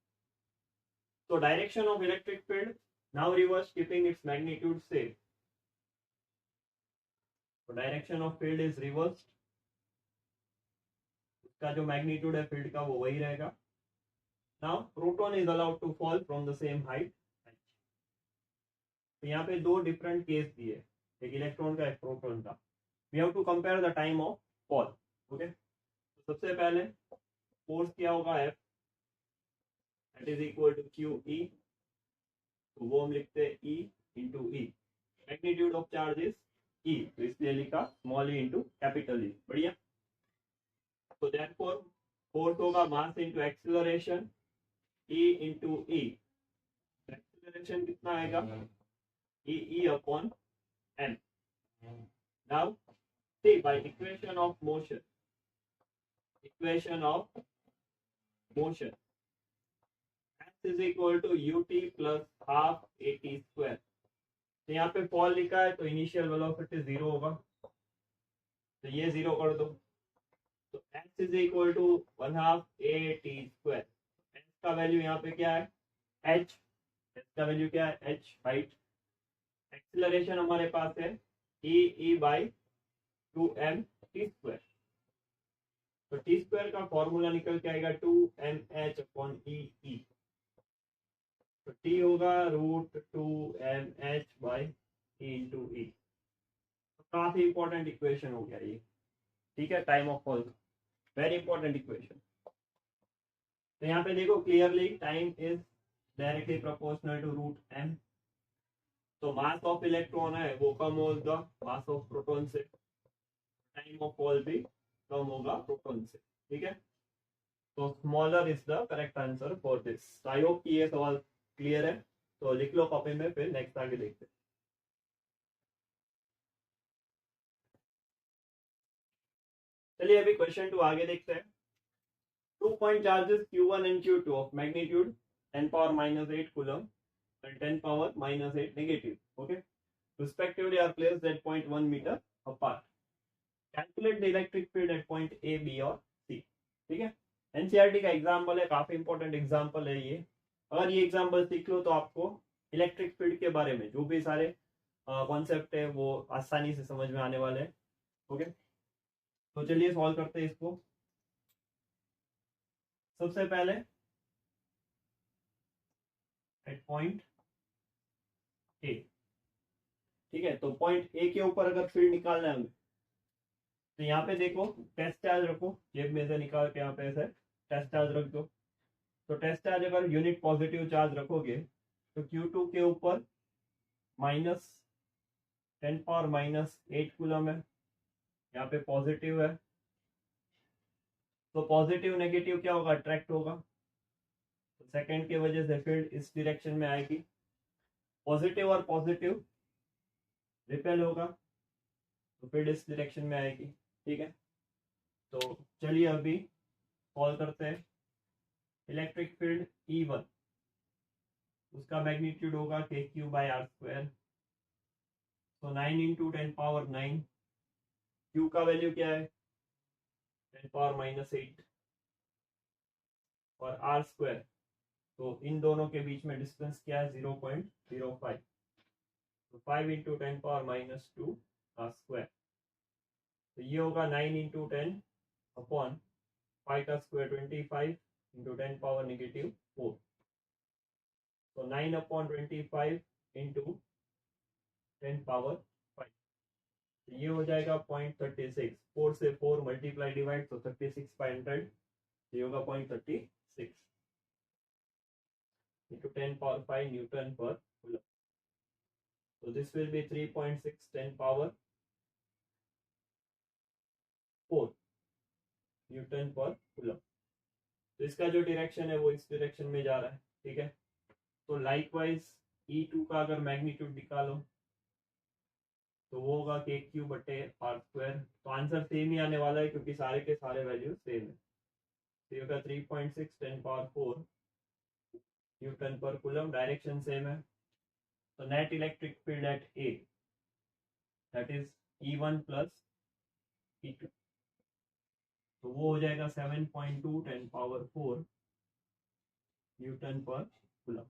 तो direction of electric field now reverse keeping its magnitude same. तो direction of field is reversed, उसका जो मैग्नीट्यूड है फील्ड का वो वही रहेगा, now proton is allowed to fall from the same height. तो यहाँ पे दो डिफरेंट केस दिए, एक इलेक्ट्रॉन का एक प्रोटॉन का। We have to compare the time of fall. Okay, तो सबसे पहले फोर्स क्या होगा F, that is equal to Q E. तो वो हम लिखते हैं E into E. Magnitude of charge is E, तो इसलिए लिखा small E into capital E. बढ़िया। तो देयरफॉर फोर्स होगा mass into acceleration, E into E. Acceleration कितना आएगा, E upon m. Now see, by equation of motion s is equal to ut plus half at square। तो यहाँ पे fall लिखा है तो इनिशियल वेलोसिटी 0 होगा, तो ये 0 कर दो। तो s is equal to 1/2 at square। s का वैल्यू यहाँ पे क्या है h, s का वैल्यू क्या है h, हाइट। एक्सीलरेशन हमारे पास है e by 2m t square. तो टी स्क्वायर का फॉर्मूला निकल के आएगा 2mh अपॉन ई। तो टी होगा √2mh बाई ई इंटू ई। काफी इंपॉर्टेंट इक्वेशन हो गया ये, ठीक है, टाइम ऑफ फॉल का वेरी इंपॉर्टेंट इक्वेशन। तो यहाँ पे देखो clearly time is directly proportional to √m। तो मास ऑफ इलेक्ट्रॉन है वो कम होगा मास ऑफ प्रोटॉन से, टाइम ऑफ फॉल भी कम होगा प्रोटॉन से, ठीक है। तो smaller is the correct answer for this. I hope कि ये सवाल क्लियर है, तो लिख लो कॉपी में, फिर नेक्स्ट आगे देखते हैं। चलिए अभी क्वेश्चन 2 आगे देखते हैं। 2 point charges Q1 and Q2 of magnitude 10 power minus 8 coulomb and 10 power minus 8 negative, okay, respectively are placed at point 1 meter apart. Calculate the electric field at point A, B और C। ठीक है, NCERT का example है, काफी important example है ये। अगर ये एग्जाम्पल सीख लो तो आपको इलेक्ट्रिक फील्ड के बारे में जो भी सारे कॉन्सेप्ट है वो आसानी से समझ में आने वाले हैं। ओके, तो चलिए सॉल्व करते हैं इसको। सबसे पहले एट पॉइंट ए, ठीक है, तो पॉइंट ए के ऊपर अगर फील्ड निकालना है हमें, तो यहाँ पे देखो टेस्ट चार्ज रखो, जेब में से निकाल के यहाँ पे ऐसे टेस्ट चार्ज रख दो। तो टेस्ट चार्ज अगर यूनिट पॉजिटिव चार्ज रखोगे तो Q2 के ऊपर -10⁻⁻8 कूलम है, यहाँ पे पॉजिटिव है। तो पॉजिटिव नेगेटिव क्या होगा, अट्रैक्ट होगा। तो सेकंड की वजह से फील्ड इस डायरेक्शन में आएगी। पॉजिटिव और पॉजिटिव रिपेल होगा, तो फील्ड इस डायरेक्शन में आएगी, ठीक है। तो चलिए अभी सॉल्व करते हैं। इलेक्ट्रिक फील्ड E1, उसका मैग्नीट्यूड होगा KQ/R²। तो 9 इंटू 10⁻9। Q का वैल्यू क्या है 10⁻⁻8 और R², तो इन दोनों के बीच में डिस्टेंस क्या है 0.05। तो 5 इंटू 10⁻⁻2 R²। तो ये होगा 9 इंटू 10 अपॉन 5 का स्क्वायर 25 इंटू 10⁻⁻4। तो 9 अपॉन 25 इंटू 10�5। तो ये हो जाएगा 0.36। 4 से 4 मल्टीप्लाई डिवाइड, तो 36/100, ये होगा 0.36 इंटू 10�5 न्यूटन पर कूलम। तो this will be 3.6 10⁻4 Newton per coulomb. तो इसका जो डायरेक्शन है वो इस डायरेक्शन में जा रहा है, ठीक है। तो लाइकवाइज E2 का अगर मैग्नीट्यूड निकालो तो वो होगा KQ/R²। तो आंसर सेम ही आने वाला है क्योंकि सारे के सारे वैल्यू सेम है। तो ये होगा 3.6 10⁻4 Newton per coulomb, direction same है। तो net electric field at A, that is E1 plus E2, तो वो हो जाएगा 7.2 10⁻4 न्यूटन पर कूलम,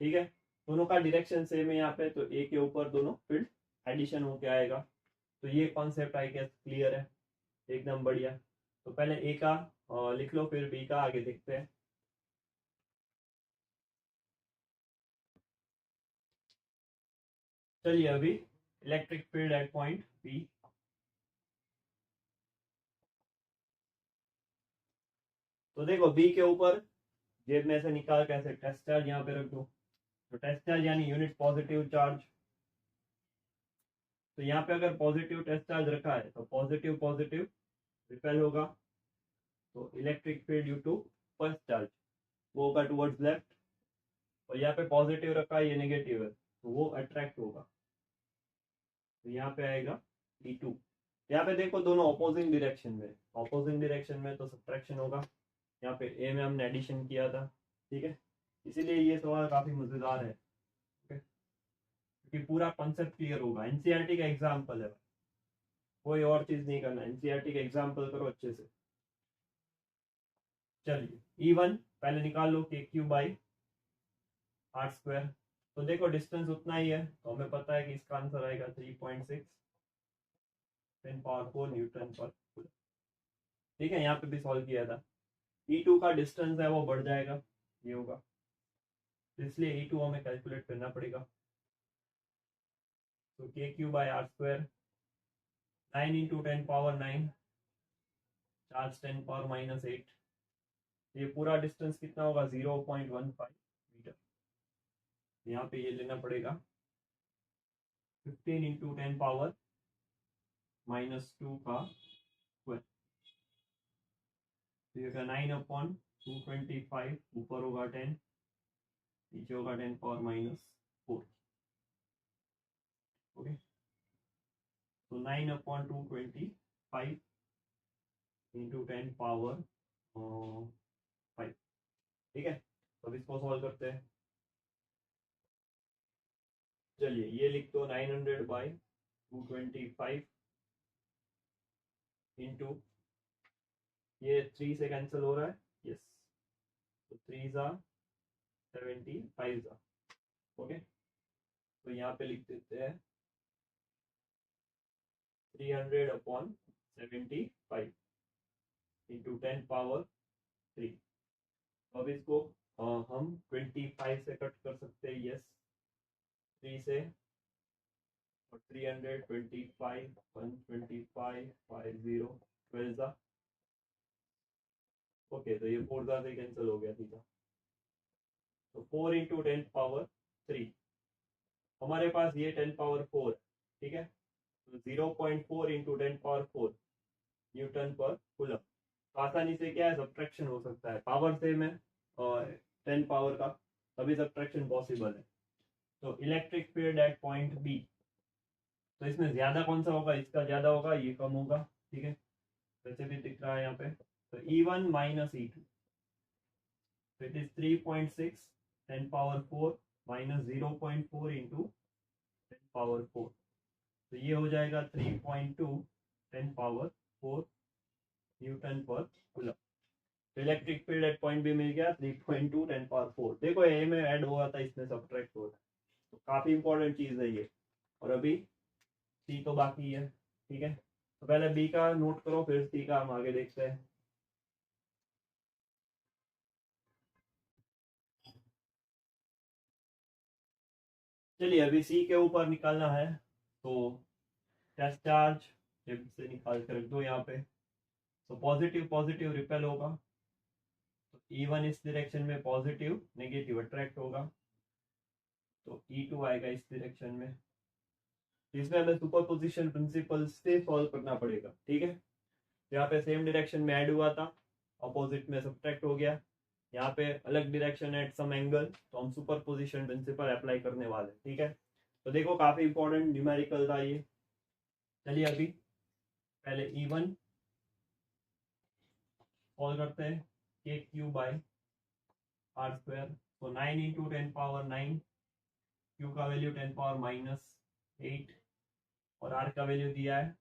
ठीक है। दोनों का डायरेक्शन सेम है यहाँ पे, तो ए के ऊपर दोनों फील्ड एडिशन होके आएगा। तो ये कॉन्सेप्ट आई गेस क्लियर है, एकदम बढ़िया। तो पहले ए का लिख लो, फिर बी का आगे देखते हैं। चलिए अभी electric field at point B, तो देखो बी के ऊपर जेब में से निकाल कैसे टेस्ट चार्ज यहाँ पे रख दो, तो टेस्ट चार्ज यानी यूनिट पॉजिटिव चार्ज, तो यहाँ पे अगर पॉजिटिव टेस्ट चार्ज रखा है तो पॉजिटिव पॉजिटिव रिपेल होगा, तो electric field due to first charge वो होगा टुवर्ड्स लेफ्ट, और यहाँ पे पॉजिटिव रखा है ये नेगेटिव है तो वो अट्रैक्ट होगा, तो यहाँ पे आएगा E2। यहाँ पे देखो दोनों ऑपोजिंग डायरेक्शन में, ऑपोजिंग डायरेक्शन में तो सब्ट्रैक्शन होगा, यहाँ पे ए में हमने एडिशन किया था, ठीक है, इसीलिए ये सवाल काफी मजेदार है, क्योंकि पूरा कॉन्सेप्ट क्लियर होगा। एनसीईआरटी का एग्जाम्पल है, कोई और चीज नहीं करना, एनसीईआरटी का एग्जाम्पल करो अच्छे से। चलिए E1 पहले निकाल लो के क्यू बाई आर स्क्वायर, तो देखो डिस्टेंस उतना ही है तो हमें पता है कि इसका आंसर आएगा 3.6 10⁴ न्यूटन पर कूलम, ठीक है, यहाँ पे भी सॉल्व किया था। E2 का डिस्टेंस है वो बढ़ जाएगा, ये होगा, इसलिए E2 हमें कैलकुलेट करना पड़ेगा, तो k q by r square 9 into 10⁻9 charge 10⁻−8, ये पूरा डिस्टेंस कितना होगा 0.15 मीटर, यहाँ पे ये लेना पड़ेगा 15 इंटू 10⁻⁻2 का स्क्वायर, तो ये 9/225, ऊपर होगा 10 नीचे होगा 10⁻⁻4, ओके, तो 9/225 इंटू 10⁻5, ठीक है, तो अब इसको सॉल्व करते हैं। चलिए ये लिख दो 900/225 इंटू, ये 3 से कैंसिल हो रहा है, यस, तो 3 ज़ा 75 ज़ा, ओके, तो यहाँ पे लिख देते हैं 300/75 इंटू 10⁻3, अब इसको हम 25 से कट कर सकते हैं, यस, 3 से, और 325 125 50 12 ज़ा, ओके, तो ये 4 ज़ा से कैंसिल हो गया, ठीक है, तो 4 इंटू 10⁻3, हमारे पास ये 10⁻4, ठीक है, तो 0.4 इंटू 10⁻4 न्यूटन पर कूलम, तो आसानी से क्या है सब्ट्रैक्शन हो सकता है, पावर सेम है और 10 पावर का, तभी सब्ट्रैक्शन पॉसिबल है, तो electric field at point B, तो इसमें ज्यादा कौन सा होगा, इसका ज्यादा होगा, ये कम होगा, ठीक है, वैसे भी दिख रहा है यहाँ पे, तो E1 minus E2, it is 3.6 10⁻4 minus 0.4 into 10⁻4, तो ये हो जाएगा 3.2 10⁻4 न्यूटन पर कूलम, तो electric field at point B मिल गया 3.2 10⁻4, देखो ए में ऐड हुआ था इसमें सब्ट्रैक्ट हो रहा है, तो काफी इंपॉर्टेंट चीज है ये, और अभी सी तो बाकी है, ठीक है, तो पहले बी का नोट करो फिर सी का हम आगे देखते हैं। चलिए अभी सी के ऊपर निकालना है, तो टेस्ट चार्ज जेब से निकाल कर रख दो यहाँ पे, तो पॉजिटिव पॉजिटिव रिपेल होगा, तो E1 इस डायरेक्शन में पॉजिटिव नेगेटिव अट्रैक्ट होगा, तो E2 आएगा इस डायरेक्शन में, इसमें हमें सुपरपोजिशन प्रिंसिपल से सॉल्व करना पड़ेगा, ठीक है, यहाँ पे सेम डायरेक्शन में ऐड हुआ था, अपोजिट में सब्ट्रैक्ट हो गया, यहाँ पे अलग डायरेक्शन एट सम एंगल, तो हम सुपरपोजिशन प्रिंसिपल अप्लाई करने वाले, ठीक है, तो देखो काफी इंपॉर्टेंट न्यूमेरिकल था ये। चलिए अभी पहले E1 सॉल्व करते हैं, के क्यू बाई आर स्क्वायर, तो 9 इंटू 10⁻9, क्यू का वैल्यू 10⁻−8 और आर का वैल्यू दिया है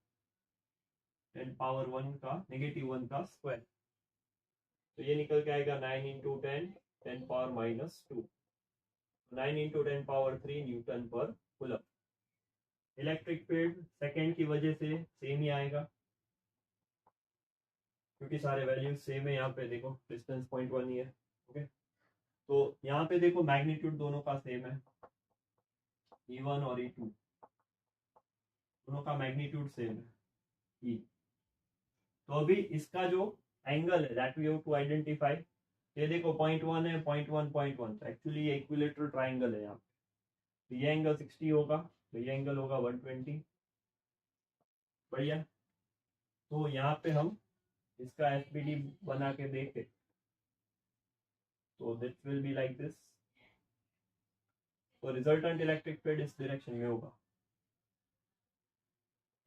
10⁻1 का -1 का स्क्वायर, तो ये निकल के आएगा 9 into 10 10⁻−2, 9 into 10⁻3 Newton per coulomb, electric field second की वजह से सेम ही आएगा, क्योंकि सारे वैल्यूज सेम है, यहाँ पे देखो डिस्टेंस 0.1 ही है, ओके, तो यहाँ पे देखो मैग्नीट्यूड दोनों का सेम है, E1 और E2, दोनों का मैग्नीट्यूड सेम है E। तो अभी इसका जो एंगल है that we have to identify, ये देखो 0.1 है, 0.1 0.1, तो एक्चुअली ये इक्विलेटरल ट्राइंगल है यहाँ पे। तो ये एंगल 60 होगा, तो ये एंगल होगा 120। बढ़िया। तो यहाँ पे हम इसका एसपीडी बना के देखें तो this will be like this. तो रिजल्टेंट इलेक्ट्रिक फील्ड इस डायरेक्शन में होगा,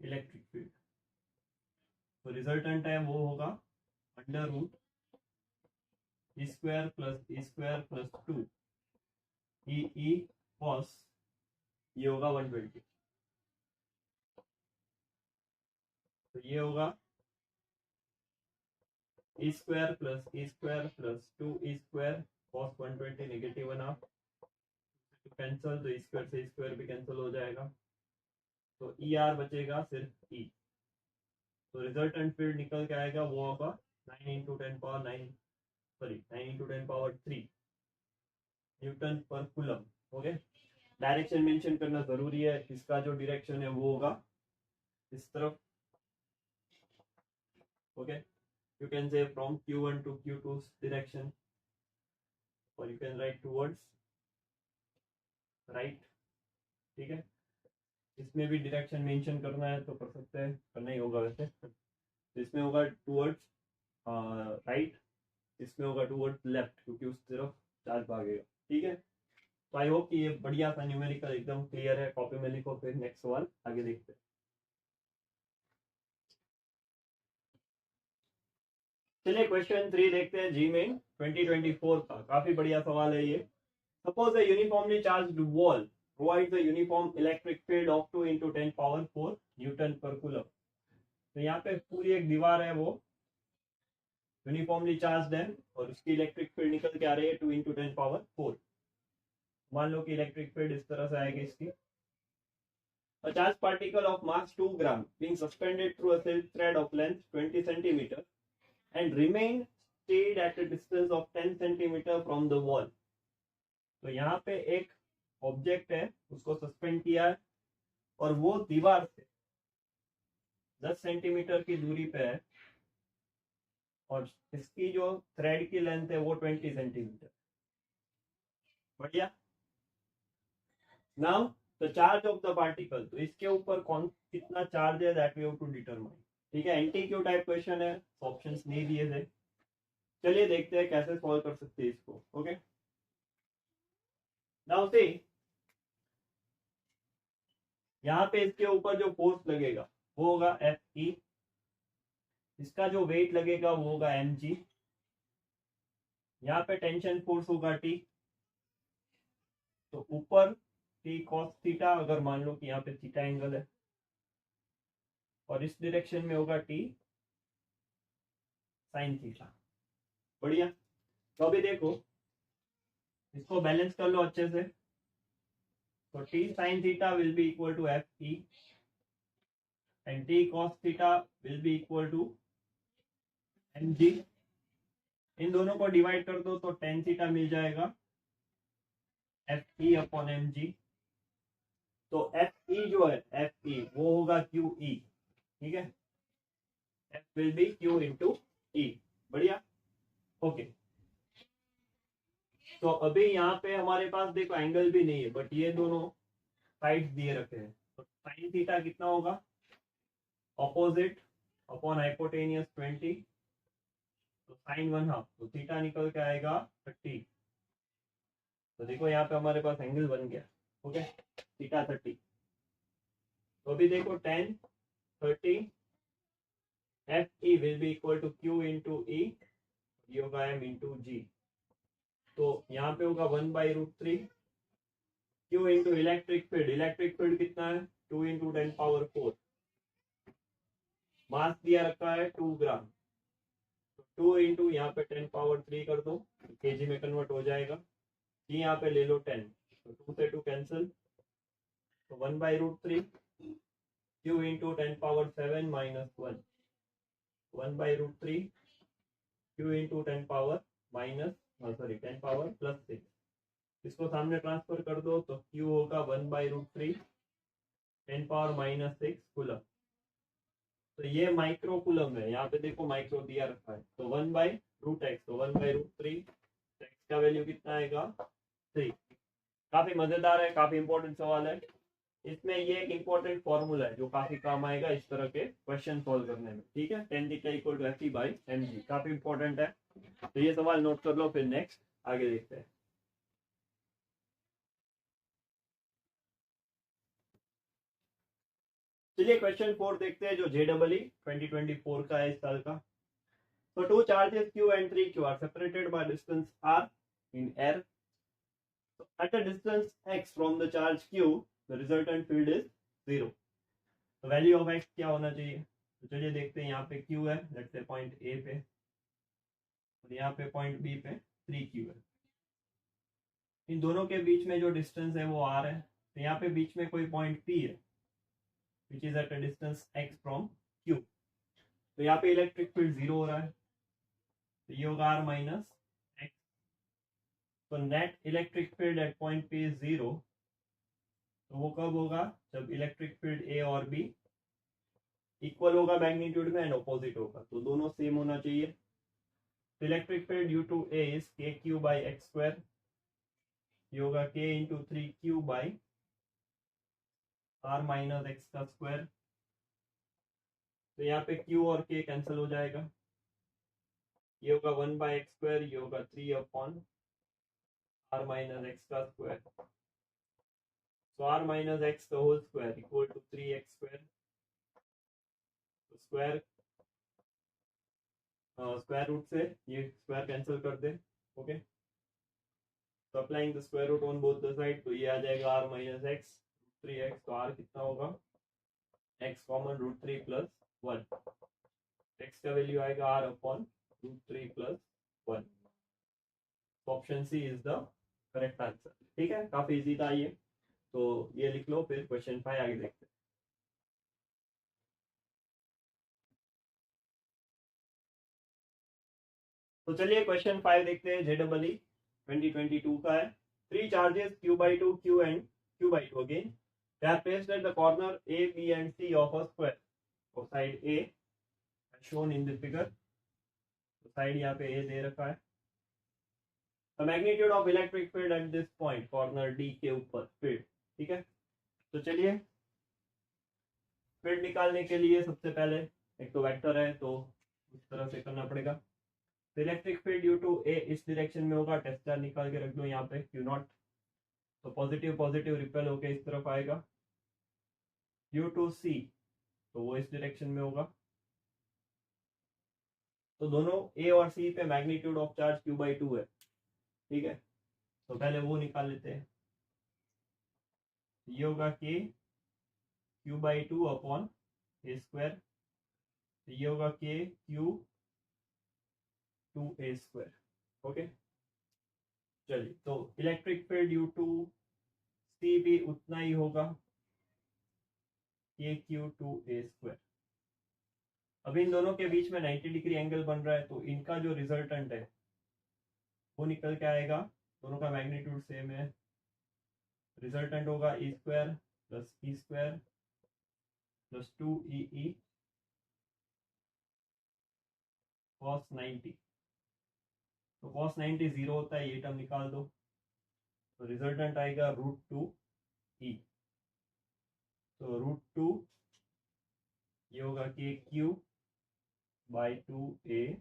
इलेक्ट्रिक फील्ड। तो रिजल्टेंट है वो होगा under root E square plus 2 E cos, ये होगा 120। तो ये होगा E square plus 2 E square cos 120 negative 1/2 cancel, तो ई स्क्वायर से ई स्क्वायर भी कैंसिल हो जाएगा, तो ई आर बचेगा सिर्फ ई। तो रिजल्टेंट फील्ड निकल के आएगा वो होगा 9 into 10 power 9 sorry 9 into 10 power 3 Newton per coulomb. Okay, direction mention करना जरूरी है। इसका जो डायरेक्शन है वो होगा इस तरफ। Okay, you can say from Q1 to Q2 direction, or you can write towards right। ठीक है, इसमें भी डायरेक्शन मेंशन करना है तो कर सकते हैं, करना ही होगा वैसे। तो इसमें होगा टुवर्ड्स राइट, इसमें होगा टुवर्ड्स लेफ्ट, क्योंकि उस तरफ चार्ज भागेगा। ठीक है, तो आई होप कि ये बढ़िया सा न्यूमेरिकल एकदम क्लियर है। कॉपी में लिखो, फिर नेक्स्ट सवाल आगे देखते हैं। चलिए क्वेश्चन 3 देखते हैं, जी मेन 2024 का। काफी बढ़िया सवाल है ये। Suppose a uniformly charged wall provides a uniform electric field of 2 into 10 power 4 Newton per coulomb. तो यहाँ पे पूरी एक दीवार है वो यूनिफॉर्मली चार्ज है और उसकी इलेक्ट्रिक फील्ड निकल के आ रही है 2 into 10 पावर 4। मान लो कि इलेक्ट्रिक फील्ड इस तरह से आएगी इसकी। A charged particle of mass 2 gram being suspended through a silk thread of length 20 centimeter and remain stayed at a distance of 10 centimeter from the wall। तो यहाँ पे एक ऑब्जेक्ट है, उसको सस्पेंड किया है और वो दीवार से 10 सेंटीमीटर की दूरी पे है और इसकी जो थ्रेड की लेंथ है वो 20 सेंटीमीटर। बढ़िया। Now the charge of the particle, तो इसके ऊपर कौन कितना चार्ज है that we have to determine. ठीक है, एंटीक्यू टाइप क्वेश्चन है, ऑप्शंस नहीं दिए थे। चलिए देखते हैं कैसे सॉल्व कर सकते हैं इसको। ओके, नाउ सी यहाँ पे इसके ऊपर जो फोर्स लगेगा वो होगा एफ ई, इसका जो वेट लगेगा वो होगा एम जी, यहाँ पे टेंशन फोर्स होगा टी। तो ऊपर टी कॉस थीटा, अगर मान लो कि यहाँ पे थीटा एंगल है, और इस डायरेक्शन में होगा टी साइन थीटा। बढ़िया। तो अभी देखो इसको बैलेंस कर लो अच्छे से। तो T sine theta will be equal to F E and T cos theta will be equal to M G. इन दोनों को डिवाइड कर दो तो टेन थीटा मिल जाएगा F E upon m g. तो एफ ई जो है एफ ई वो होगा क्यू ई। ठीक है, F will be Q into E. बढ़िया। ओके, तो अभी यहाँ पे हमारे पास देखो एंगल भी नहीं है, बट ये दोनों साइड्स दिए रखे हैं। तो साइन थीटा कितना होगा, ऑपोजिट अपॉन हाइपोटेनियस 20, तो साइन 1/2, तो थीटा निकल के आएगा 30। तो देखो यहाँ पे हमारे पास एंगल बन गया। Okay, theta 30। तो अभी देखो 10 30 F E will be equal to Q into E, ये होगा एम इंटू जी। तो यहाँ पे होगा 1/√3 Q into electric field. Electric field कितना है 2 इंटू 10 पावर 4। मास दिया रखा है 2 ग्राम, तो 2 इंटू यहाँ पे 10 पावर 3 कर दो, केजी में कन्वर्ट हो जाएगा। जी यहाँ पे ले लो 10, तो 2 से 2 कैंसिल, तो 1/√3 Q into 10 power 7 minus 1, 1/√3 Q into 10 power minus 10 power plus 6। इसको सामने ट्रांसफर कर दो तो क्यू होगा 1/√3 10⁻⁻6 कूलम। तो ये माइक्रो कूलम है, यहाँ पे देखो माइक्रो दिया रखा है, तो 1/√x, तो 1/√3, x का वैल्यू कितना आएगा 3। काफी मजेदार है, काफी इंपॉर्टेंट सवाल है। इसमें ये एक इंपॉर्टेंट फॉर्मूला है जो काफी काम आएगा इस तरह के क्वेश्चन सॉल्व करने में, ठीक है। tan theta equal to Fe/mg, काफी इंपॉर्टेंट है, तो ये सवाल नोट कर लो। फिर नेक्स्ट आगे देखते हैं। चलिए क्वेश्चन 4 देखते हैं, जो JEE 2024 का है इस साल का। So two charges Q and 3Q are separated by distance r in air. So at a distance x from the charge Q, the resultant field is 0. तो वैल्यू ऑफ x क्या होना चाहिए? तो चलिए देखते हैं। यहाँ पे Q है, लेट्स से पॉइंट A पे, और यहाँ पे पॉइंट B पे 3Q है। इन दोनों के बीच में जो डिस्टेंस है वो r है। तो यहाँ पे बीच में कोई पॉइंट P है which is at a distance x from Q। तो यहाँ पे इलेक्ट्रिक फील्ड 0 हो रहा है, तो ये होगा r माइनस x। तो net electric field at point P is 0। तो वो कब होगा? जब इलेक्ट्रिक फील्ड A और B इक्वल होगा मैग्नीट्यूड में एंड ऑपोजिट होगा, तो दोनों सेम होना चाहिए। Electric field due to A is kq/x², ये होगा k into 3q/r minus x का स्क्वायर। तो यहाँ पे q और k कैंसिल हो जाएगा, ये होगा 1/x², ये होगा 3/r माइनस x का square. So r minus x the whole square equal to 3x square. तो स्क्वायर रूट से ये स्क्वायर कैंसिल कर दे, ओके। तो applying the square root on both the side, तो ये आ जाएगा r माइनस एक्स 3x। तो r कितना होगा? x common √3 plus 1। x का वैल्यू आएगा r upon √3 plus 1। Option C is the correct answer, ठीक है। काफी इजी था ये, तो ये लिख लो। फिर क्वेश्चन 5 आगे देखते हैं। तो चलिए क्वेश्चन 5 देखते हैं। JEE 2022 का है। 3 charges q/2 q and q/2 again, they are placed at the corner A, B and C of a square of side A as shown in the figure। तो साइड यहाँ पे A दे रखा है। The magnitude of electric field at this point, corner D के ऊपर field, ठीक है। तो चलिए फील्ड निकालने के लिए सबसे पहले एक तो वेक्टर है, तो उस तरह से करना पड़ेगा। इलेक्ट्रिक फील्ड ड्यू टू ए इस डायरेक्शन में होगा, टेस्टर निकाल के रख दो यहाँ पे Q0। तो पॉजिटिव पॉजिटिव रिपेल होके इस तरफ आएगा। ड्यू टू सी, तो वो इस डायरेक्शन में होगा। तो दोनों ए और सी पे मैग्नीट्यूड ऑफ चार्ज Q/2 है, ठीक है। तो पहले वो निकाल लेते हैं। ये होगा K Q/2 अपॉन A²। ये होगा K Q/2A², ओके। चलिए, तो इलेक्ट्रिक फील्ड ड्यू टू सी भी उतना ही होगा, K Q/2A²। अब इन दोनों के बीच में 90 डिग्री एंगल बन रहा है, तो इनका जो रिजल्टेंट है वो निकल के आएगा। दोनों का मैग्नीट्यूड सेम है, रिजल्टेंट होगा E² plus E² plus 2EE cos 90। तो cos 90 0 होता है, ये टर्म निकाल दो, तो रिजल्टेंट आएगा √2E। तो √2 ये होगा KQ/2A²।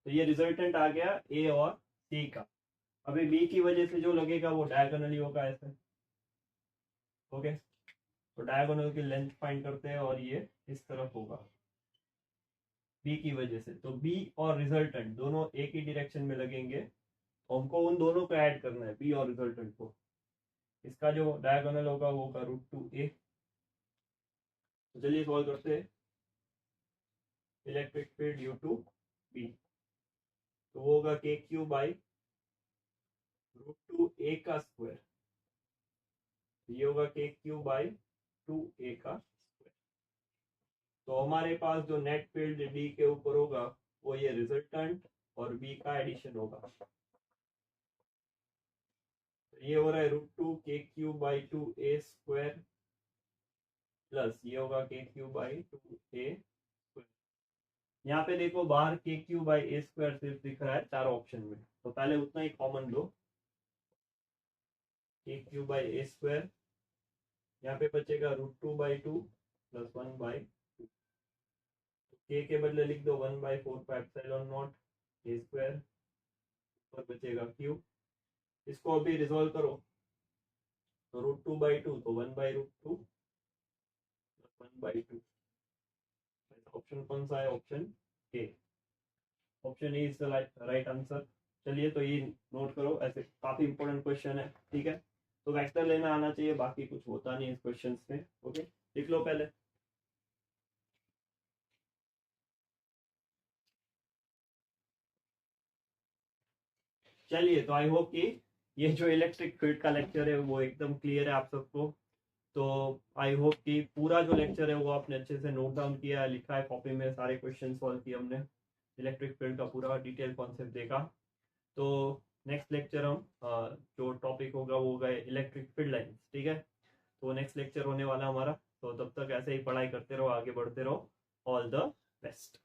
तो ये रिजल्टेंट आ गया ए और सी का। अभी बी की वजह से जो लगेगा वो डायगोनली होगा ऐसे, ओके। तो डायगोनल की लेंथ फाइंड करते हैं, और ये इस तरफ होगा बी की वजह से। तो बी और रिजल्टेंट दोनों एक ही डायरेक्शन में लगेंगे, तो हमको उन दोनों को ऐड करना है, बी और रिजल्टेंट को। इसका जो डायगोनल होगा वो होगा √2A। तो चलिए सॉल्व करते हैं। Electric field due to B, तो वो होगा KQ/√2A का स्क्वायर। ये होगा KQ/2A का स्क्वायर। तो हमारे पास जो नेट फील्ड डी के ऊपर होगा वो ये रिजल्टेंट और बी का एडिशन होगा। ये हो रहा है √2 k³/2a² प्लस ये होगा k³/2a²। यहाँ पे देखो बाहर k³/a² सिर्फ दिख रहा है 4 ऑप्शन में, तो पहले उतना ही कॉमन लो, k³/a²। यहाँ पे बचेगा √2/2 प्लस 1/2। k के बदले लिख दो 1/4πε0 a², और बचेगा q। इसको अभी रिजोल्व करो तो √2/2 तो 1/√2 1/2। ऑप्शन कौन सा है? Option A. Option A is the right answer. चलिए तो ये नोट करो, ऐसे काफी इंपॉर्टेंट क्वेश्चन है, ठीक है। तो वेक्टर लेना आना चाहिए, बाकी कुछ होता नहीं इस क्वेश्चन में। ओके, लिख लो पहले। चलिए तो आई होप कि ये जो इलेक्ट्रिक फील्ड का लेक्चर है वो एकदम क्लियर है आप सबको। तो आई होप कि पूरा जो लेक्चर है वो आपने अच्छे से नोट डाउन किया है, लिखा है कॉपी में, सारे क्वेश्चन सॉल्व किए हमने, इलेक्ट्रिक फील्ड का पूरा डिटेल कॉन्सेप्ट देखा। तो नेक्स्ट लेक्चर हम जो टॉपिक होगा वो होगा इलेक्ट्रिक फील्ड लाइंस, ठीक है। तो नेक्स्ट लेक्चर होने वाला हमारा, तो तब तक ऐसे ही पढ़ाई करते रहो, आगे बढ़ते रहो। All the best.